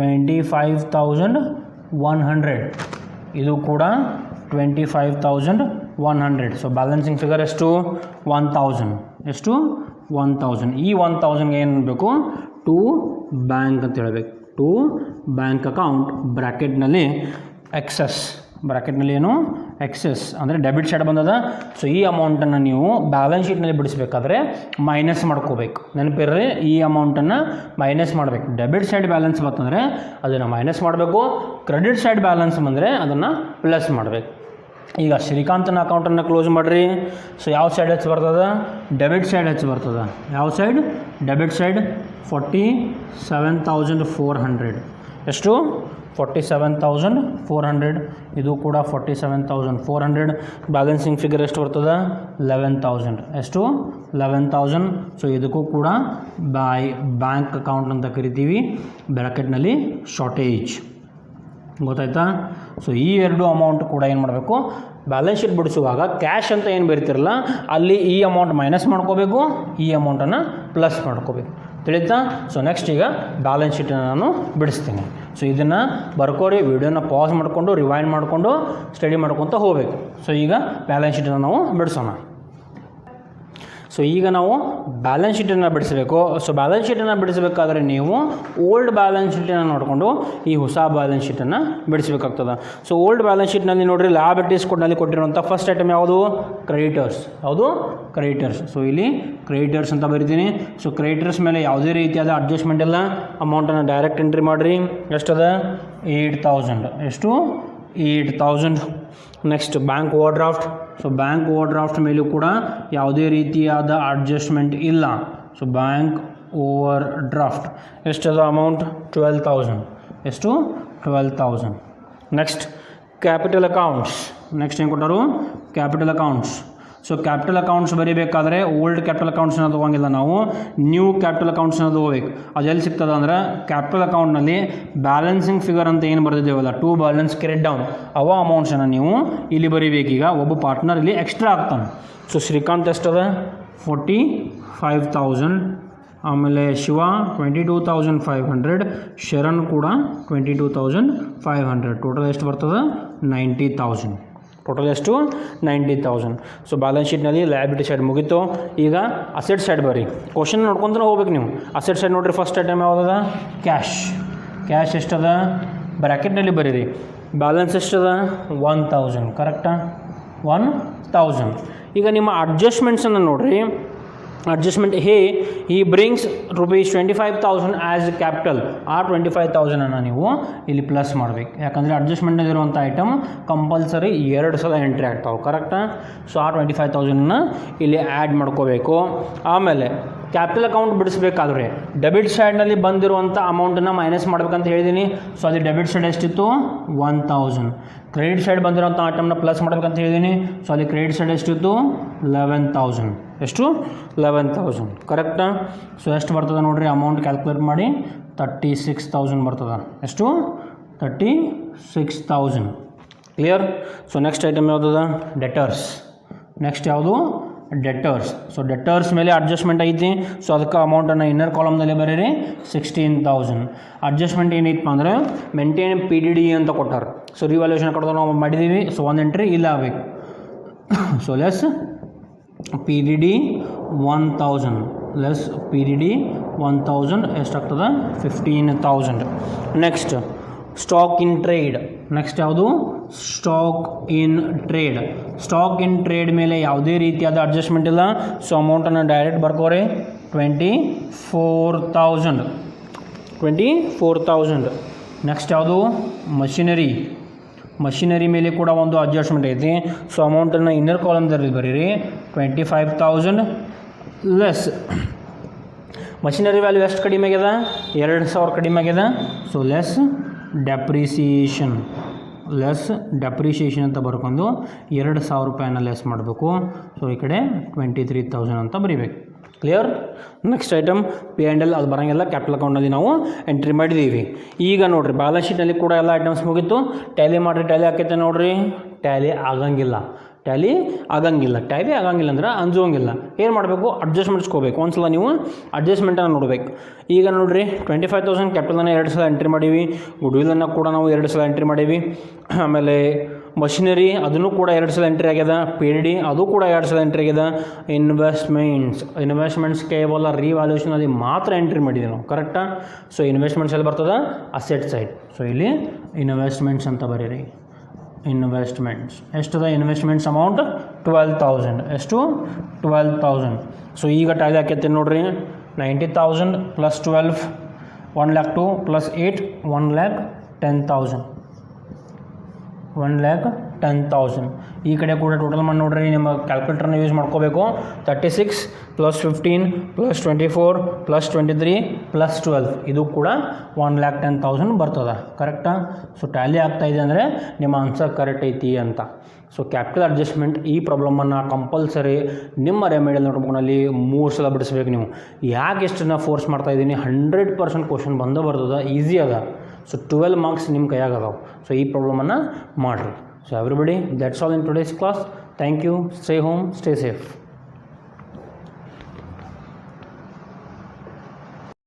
25,100 ಇದು ಕೂಡ 25,100 ಸೊ ಬ್ಯಾಲೆನ್ಸಿಂಗ್ ಫಿಗರ್ ಎಷ್ಟು 1,000 ಎಷ್ಟು 1,000 ಈ 1,000ಗೆ ಏನು ಬೇಕು ಟು ಬ್ಯಾಂಕ್ ಅಂತ ಹೇಳಬೇಕು ಟು ಬ್ಯಾಂಕ್ ಅಕೌಂಟ್ ಬ್ರ್ಯಾಕೆಟ್ನಲ್ಲಿ ಎಕ್ಸೆಸ್ ಬ್ರ್ಯಾಕೆಟ್ನಲ್ಲಿ ಏನು ಎಕ್ಸೆಸ್ ಅಂದರೆ ಡೆಬಿಟ್ ಸೈಡ್ ಬಂದದ. ಸೊ ಈ ಅಮೌಂಟನ್ನು ನೀವು ಬ್ಯಾಲೆನ್ಸ್ ಶೀಟ್ನಲ್ಲಿ ಬಿಡಿಸ್ಬೇಕಾದ್ರೆ ಮೈನಸ್ ಮಾಡ್ಕೋಬೇಕು ನೆನಪಿರ್ರಿ ಈ ಅಮೌಂಟನ್ನು ಮೈನಸ್ ಮಾಡಬೇಕು. ಡೆಬಿಟ್ ಸೈಡ್ ಬ್ಯಾಲೆನ್ಸ್ ಬಂತಂದರೆ ಅದನ್ನು ಮೈನಸ್ ಮಾಡಬೇಕು, ಕ್ರೆಡಿಟ್ ಸೈಡ್ ಬ್ಯಾಲೆನ್ಸ್ ಬಂದರೆ ಅದನ್ನು ಪ್ಲಸ್ ಮಾಡಬೇಕು. ಈಗ ಶ್ರೀಕಾಂತನ ಅಕೌಂಟನ್ನು ಕ್ಲೋಸ್ ಮಾಡಿರಿ. ಸೊ ಯಾವ ಸೈಡ್ ಹೆಚ್ಚು ಬರ್ತದೆ ಡೆಬಿಟ್ ಸೈಡ್ ಹೆಚ್ಚು ಬರ್ತದೆ ಯಾವ ಸೈಡ್ ಡೆಬಿಟ್ ಸೈಡ್ 47,400 ಎಷ್ಟು 47,400 ಇದು ಕೂಡ 47,400 ಬ್ಯಾಲೆನ್ಸಿಂಗ್ ಫಿಗರ್ ಎಷ್ಟು ಬರ್ತದೆ 11,000 ಎಷ್ಟು 11,000. ಸೊ ಇದಕ್ಕೂ ಕೂಡ ಬ್ಯಾಂಕ್ ಅಕೌಂಟ್ ಅಂತ ಕರಿತೀವಿ ಬ್ರ್ಯಾಕೆಟ್ನಲ್ಲಿ ಶಾರ್ಟೇಜ್ ಗೊತ್ತಾಯ್ತಾ. ಸೊ ಈ ಎರಡು ಅಮೌಂಟ್ ಕೂಡ ಏನು ಮಾಡಬೇಕು ಬ್ಯಾಲೆನ್ಸ್ ಶೀಟ್ ಬಿಡಿಸುವಾಗ ಕ್ಯಾಶ್ ಅಂತ ಏನು ಬರೀತಿರಲ್ಲ ಅಲ್ಲಿ ಈ ಅಮೌಂಟ್ ಮೈನಸ್ ಮಾಡ್ಕೋಬೇಕು ಈ ಅಮೌಂಟನ್ನು ಪ್ಲಸ್ ಮಾಡ್ಕೋಬೇಕು ತಿಳಿತಾ. ಸೊ ನೆಕ್ಸ್ಟ್ ಈಗ ಬ್ಯಾಲೆನ್ಸ್ ಶೀಟನ್ನು ನಾನು ಬಿಡಿಸ್ತೀನಿ. ಸೊ ಇದನ್ನು ಬರ್ಕೋರಿ ವಿಡಿಯೋನ ಪಾಸ್ ಮಾಡಿಕೊಂಡು ರಿವೈಂಡ್ ಮಾಡಿಕೊಂಡು ಸ್ಟಡಿ ಮಾಡ್ಕೊತ ಹೋಗಬೇಕು. ಸೊ ಈಗ ಬ್ಯಾಲೆನ್ಸ್ ಶೀಟನ್ನು ನಾವು ಬಿಡಿಸೋಣ. ಸೊ ಈಗ ನಾವು ಬ್ಯಾಲೆನ್ಸ್ ಶೀಟನ್ನು ಬಿಡಿಸಬೇಕು. ಸೊ ಬ್ಯಾಲೆನ್ಸ್ ಶೀಟನ್ನು ಬಿಡಿಸಬೇಕಾದ್ರೆ ನೀವು ಓಲ್ಡ್ ಬ್ಯಾಲೆನ್ಸ್ ಶೀಟನ್ನು ನೋಡಿಕೊಂಡು ಈ ಹೊಸ ಬ್ಯಾಲೆನ್ಸ್ ಶೀಟನ್ನು ಬಿಡಿಸಬೇಕಾಗ್ತದೆ. ಸೊ ಓಲ್ಡ್ ಬ್ಯಾಲೆನ್ಸ್ ಶೀಟ್ನಲ್ಲಿ ನೋಡಿರಿ ಲ್ಯಾಬಿಲಿಟೀಸ್ ಕೋಡ್ನಲ್ಲಿ ಕೊಟ್ಟಿರುವಂಥ ಫಸ್ಟ್ ಐಟಮ್ ಯಾವುದು ಕ್ರೆಡಿಟರ್ಸ್ ಯಾವುದು ಕ್ರೆಡಿಟರ್ಸ್. ಸೊ ಇಲ್ಲಿ ಕ್ರೆಡಿಟರ್ಸ್ ಅಂತ ಬರಿತೀನಿ. ಸೊ ಕ್ರೆಡಿಟರ್ಸ್ ಮೇಲೆ ಯಾವುದೇ ರೀತಿಯಾದ ಅಡ್ಜಸ್ಟ್ಮೆಂಟ್ ಇಲ್ಲ ಅಮೌಂಟನ್ನು ಡೈರೆಕ್ಟ್ ಎಂಟ್ರಿ ಮಾಡಿರಿ. ಎಷ್ಟದ 8,000 ಎಷ್ಟು 8,000. Next bank overdraft. So bank overdraft ಮೇಲೂ ಕೂಡ ಯಾವುದೇ ರೀತಿಯಾದ ಅಡ್ಜಸ್ಟ್ಮೆಂಟ್ ಇಲ್ಲ. ಸೊ ಬ್ಯಾಂಕ್ ಓವರ್ ಡ್ರಾಫ್ಟ್ ಎಷ್ಟದ ಅಮೌಂಟ್ 12,000 ಎಷ್ಟು 12,000. Next capital accounts. ನೆಕ್ಸ್ಟ್ ಏನು ಕೊಟ್ಟರು capital accounts. So capital accounts ಬರೀಬೇಕಾದ್ರೆ ಓಲ್ಡ್ ಕ್ಯಾಪಿಟಲ್ ಅಕೌಂಟ್ಸ್ನ ತೊಗೊಂಗಿಲ್ಲ ನಾವು ನ್ಯೂ ಕ್ಯಾಪಿಟಲ್ ಅಕೌಂಟ್ಸ್ನ ತೊಗೋಬೇಕು. ಅದೆಲ್ಲಿ ಸಿಗ್ತದೆ ಅಂದರೆ ಕ್ಯಾಪಿಟಲ್ ಅಕೌಂಟ್ನಲ್ಲಿ ಬ್ಯಾಲೆನ್ಸಿಂಗ್ ಫಿಗರ್ ಅಂತ ಏನು ಬರೆದಿದ್ದೇವಲ್ಲ ಟು ಬ್ಯಾಲೆನ್ಸ್ ಕ್ರೆಡಿಟ್ ಡೌನ್ ಅವ ಅಮೌಂಟ್ಸನ್ನು ನೀವು ಇಲ್ಲಿ ಬರೀಬೇಕೀಗ ಒಬ್ಬ ಪಾರ್ಟ್ನರ್ ಇಲ್ಲಿ ಎಕ್ಸ್ಟ್ರಾ ಆಗ್ತಾನೆ. ಸೊ ಶ್ರೀಕಾಂತ್ ಎಷ್ಟದ 45,000 ಆಮೇಲೆ ಶಿವ 22,500 ಶರಣ್ ಕೂಡ 22,500 ಟೋಟಲ್ ಎಷ್ಟು ಬರ್ತದೆ 90,000 ಟೋಟಲ್ ಎಷ್ಟು 90,000. ಸೊ ಬ್ಯಾಲೆನ್ಸ್ ಶೀಟ್ನಲ್ಲಿ ಲಯಬಿಲಿಟಿ ಸೈಡ್ ಮುಗೀತು. ಈಗ ಅಸೆಟ್ ಸೈಡ್ ಬರ್ರಿ ಕ್ವಶನ್ ನೋಡ್ಕೊಂತ ಹೋಗ್ಬೇಕು ನೀವು. ಅಸೆಟ್ ಸೈಡ್ ನೋಡಿರಿ ಫಸ್ಟ್ ಐಟಮ್ ಯಾವುದದ ಕ್ಯಾಶ್ ಎಷ್ಟದ ಬ್ರ್ಯಾಕೆಟ್ನಲ್ಲಿ ಬರೀರಿ ಬ್ಯಾಲೆನ್ಸ್ ಎಷ್ಟದ 1,000 ಕರೆಕ್ಟಾ 1,000. ಈಗ ನಿಮ್ಮ ಅಡ್ಜಸ್ಟ್ಮೆಂಟ್ಸನ್ನು ನೋಡಿರಿ adjustment he brings rupees 25,000 as capital ಆ 25,000 ನೀವು ಇಲ್ಲಿ ಪ್ಲಸ್ ಮಾಡಬೇಕು. ಯಾಕಂದರೆ ಅಡ್ಜಸ್ಟ್ಮೆಂಟ್ನಲ್ಲಿರುವಂಥ ಐಟಮ್ ಕಂಪಲ್ಸರಿ 2 ಸಲ ಎಂಟ್ರಿ ಆಗ್ತಾವೆ ಕರೆಕ್ಟಾ. ಸೊ ಆ 25,000 ಇಲ್ಲಿ ಆ್ಯಡ್ ಮಾಡ್ಕೋಬೇಕು. ಆಮೇಲೆ ಕ್ಯಾಪಿಟಲ್ ಅಕೌಂಟ್ ಬಿಡಿಸ್ಬೇಕಾದ್ರೆ ಡೆಬಿಟ್ ಸೈಡ್ನಲ್ಲಿ ಬಂದಿರುವಂಥ ಅಮೌಂಟನ್ನು ಮೈನಸ್ ಮಾಡ್ಬೇಕಂತ ಹೇಳಿದ್ದೀನಿ. ಸೊ ಅಲ್ಲಿ ಡೆಬಿಟ್ ಸೈಡ್ ಎಷ್ಟಿತ್ತು 1,000. ಕ್ರೆಡಿಟ್ ಸೈಡ್ ಬಂದಿರೋಂಥ ಐಟಮ್ನ ಪ್ಲಸ್ ಮಾಡ್ಬೇಕಂತ ಹೇಳಿದ್ದೀನಿ. ಸೊ ಅಲ್ಲಿ ಕ್ರೆಡಿಟ್ ಸೈಡ್ ಎಷ್ಟಿತ್ತು 11,000 ಎಷ್ಟು 11,000 ಕರೆಕ್ಟಾ. ಸೊ ಎಷ್ಟು ಬರ್ತದೆ ನೋಡಿರಿ ಅಮೌಂಟ್ ಕ್ಯಾಲ್ಕುಲೇಟ್ ಮಾಡಿ 36,000 ಬರ್ತದೆ ಎಷ್ಟು 36,000 ಕ್ಲಿಯರ್. ಸೊ ನೆಕ್ಸ್ಟ್ ಐಟಮ್ ಯಾವುದದ ಡೆಟರ್ಸ್. ನೆಕ್ಸ್ಟ್ ಯಾವುದು ಡೆಟರ್ಸ್. ಸೊ ಡೆಟರ್ಸ್ ಮೇಲೆ ಅಡ್ಜಸ್ಟ್ಮೆಂಟ್ ಐತಿ. ಸೊ ಅದಕ್ಕೆ ಅಮೌಂಟನ್ನು ಇನ್ನರ್ ಕಾಲಮ್ನಲ್ಲಿ ಬರೀರಿ 16,000. ಅಡ್ಜಸ್ಟ್ಮೆಂಟ್ ಏನೈತಪ್ಪ ಅಂದರೆ ಮೇಂಟೈನ್ PDD ಅಂತ ಕೊಟ್ಟಾರೆ. ಸೊ ರಿವ್ಯಾಲ್ಯೂಷನ್ ಕೊಡೋದು ನಾವು ಮಾಡಿದ್ದೀವಿ. ಸೊ ಒಂದು ಎಂಟ್ರಿ ಇಲ್ಲ ಆಗಬೇಕು. So less PDD 1,000 less PDD 1,000 ಎಷ್ಟಾಗ್ತದೆ 15,000. ನೆಕ್ಸ್ಟ್ ಸ್ಟಾಕ್ ಇನ್ ಟ್ರೇಡ್. ನೆಕ್ಸ್ಟ್ ಯಾವುದು ಸ್ಟಾಕ್ ಇನ್ ಟ್ರೇಡ್ ಮೇಲೆ ಯಾವುದೇ ರೀತಿಯಾದ ಅಡ್ಜಸ್ಟ್ಮೆಂಟ್ ಇಲ್ಲ. ಸೊ ಅಮೌಂಟನ್ನು ಡೈರೆಕ್ಟ್ ಬರ್ಕೋರಿ 24,000. ನೆಕ್ಸ್ಟ್ ಯಾವುದು ಮಷಿನರಿ ಮೇಲೆ ಕೂಡ ಒಂದು ಅಡ್ಜಸ್ಟ್ಮೆಂಟ್ ಐತಿ. ಸೊ ಅಮೌಂಟನ್ನು ಇನ್ನರ್ ಕಾಲಮ್ದಲ್ಲಿ ಬರೀರಿ 25,000 ಲೆಸ್ ಮಷಿನರಿ ವ್ಯಾಲ್ಯೂ ಎಷ್ಟು ಕಡಿಮೆ ಆಗ್ಯದ, 2000 ಕಡಿಮೆ ಆಗ್ಯದ. ಸೊ ಲೆಸ್ ಡೆಪ್ರಿಸಿಯೇಷನ್ ಅಂತ ಬರ್ಕೊಂಡು 2000 ರೂಪಾಯಿನ ಲೆಸ್ ಮಾಡಬೇಕು. ಸೊ ಈ ಕಡೆ 23,000 ಅಂತ ಬರೀಬೇಕು. ಕ್ಲಿಯರ್. ನೆಕ್ಸ್ಟ್ ಐಟಮ್ P&L, ಅದು ಬರೋಂಗೆಲ್ಲ ಕ್ಯಾಪಿಟಲ್ ಅಕೌಂಟ್ನಲ್ಲಿ ನಾವು ಎಂಟ್ರಿ ಮಾಡಿದ್ದೀವಿ. ಈಗ ನೋಡಿರಿ ಬ್ಯಾಲೆನ್ಸ್ ಶೀಟ್ನಲ್ಲಿ ಕೂಡ ಎಲ್ಲ ಐಟಮ್ಸ್ ಮುಗೀತು. ಟ್ಯಾಲಿ ಮಾಡಿರಿ, ಟ್ಯಾಲಿ ಆಕೈತೆ ನೋಡಿರಿ. ಟ್ಯಾಲಿ ಆಗಂಗಿಲ್ಲ ಅಂದ್ರೆ ಅಂಜೋಂಗಿಲ್ಲ. ಏನು ಮಾಡಬೇಕು, ಅಡ್ಜಸ್ಟ್ಮೆಂಟ್ಸ್ಕೋಬೇಕು. ಒಂದು ಸಲ ನೀವು ಅಡ್ಜಸ್ಟ್ಮೆಂಟನ್ನು ನೋಡಬೇಕು. ಈಗ ನೋಡಿರಿ 25,000 ಕ್ಯಾಪಿಟಲನ್ನು 2 ಸಲ ಎಂಟ್ರಿ ಮಾಡೀವಿ. ಗುಡ್ವಿಲನ್ನು ಕೂಡ ನಾವು 2 ಸಲ ಎಂಟ್ರಿ ಮಾಡೀವಿ. ಆಮೇಲೆ ಮಷಿನರಿ ಅದನ್ನು ಕೂಡ 2 ಸಲ ಎಂಟ್ರಿ ಆಗ್ಯದ. PD ಅದು ಕೂಡ 2 ಸಲ ಎಂಟ್ರಿ ಆಗ್ಯದ. ಇನ್ವೆಸ್ಟ್ಮೆಂಟ್ಸ್ ಕೇವಲ ರಿವ್ಯಾಲ್ಯೂಷನಲ್ಲಿ ಮಾತ್ರ ಎಂಟ್ರಿ ಮಾಡಿದ್ದೀವಿ ನಾವು, ಕರೆಕ್ಟಾ? ಸೊ ಇನ್ವೆಸ್ಟ್ಮೆಂಟ್ಸ್ ಎಲ್ಲಿ ಬರ್ತದೆ, ಅಸೆಟ್ ಸೈಡ್. ಸೊ ಇಲ್ಲಿ ಇನ್ವೆಸ್ಟ್ಮೆಂಟ್ಸ್ ಅಂತ ಬರೀರಿ. ಇನ್ವೆಸ್ಟ್ಮೆಂಟ್ಸ್ ಎಷ್ಟದ, ಇನ್ವೆಸ್ಟ್ಮೆಂಟ್ಸ್ ಅಮೌಂಟ್ 12,000. ಎಷ್ಟು, 12,000. ಸೊ ಈಗ ಟ್ಯಾಲಿ ಹಾಕೈತೆ ನೋಡ್ರಿ. 90,000 + 12 1,02,000 + 8 1,10,000. 1,10,000. ಈ ಕಡೆ ಕೂಡ ಟೋಟಲ್ ಮಾಡಿ ನೋಡ್ರಿ. ನಿಮ್ಮ ಕ್ಯಾಲ್ಕುಲೇಟರ್ನ ಯೂಸ್ ಮಾಡ್ಕೋಬೇಕು. 36 + 15 + 24 + 23 + 12 ಇದು ಕೂಡ 1,10,000 ಬರ್ತದೆ, ಕರೆಕ್ಟಾ? ಸೊ ಟ್ಯಾಲಿ ಆಗ್ತಾಯಿದೆ ಅಂದರೆ ನಿಮ್ಮ ಆನ್ಸರ್ ಕರೆಕ್ಟ್ ಐತಿ ಅಂತ. ಸೊ ಕ್ಯಾಪಿಟಲ್ ಅಡ್ಜಸ್ಟ್ಮೆಂಟ್ ಈ ಪ್ರಾಬ್ಲಮನ್ನು ಕಂಪಲ್ಸರಿ ನಿಮ್ಮ ರೆಮಿಡಿಯಲ್ ನೋಟ್ಬುಕ್ನಲ್ಲಿ 3 ಸಲ ಬಿಡಿಸ್ಬೇಕು ನೀವು. ಯಾಕೆ ಇಷ್ಟನ್ನು ಫೋರ್ಸ್ ಮಾಡ್ತಾಯಿದ್ದೀನಿ, 100% ಕ್ವಶನ್ ಬರ್ತದೆ, ಈಸಿ ಅದ. ಸೊ 12 ಮಾರ್ಕ್ಸ್ ನಿಮ್ಮ ಕೈಯಾಗ ಅದಾವೆ. ಸೊ ಈ ಪ್ರಾಬ್ಲಮನ್ನು ಮಾಡಿರಿ. So everybody, that's all in today's class. Thank you. Stay home, stay safe.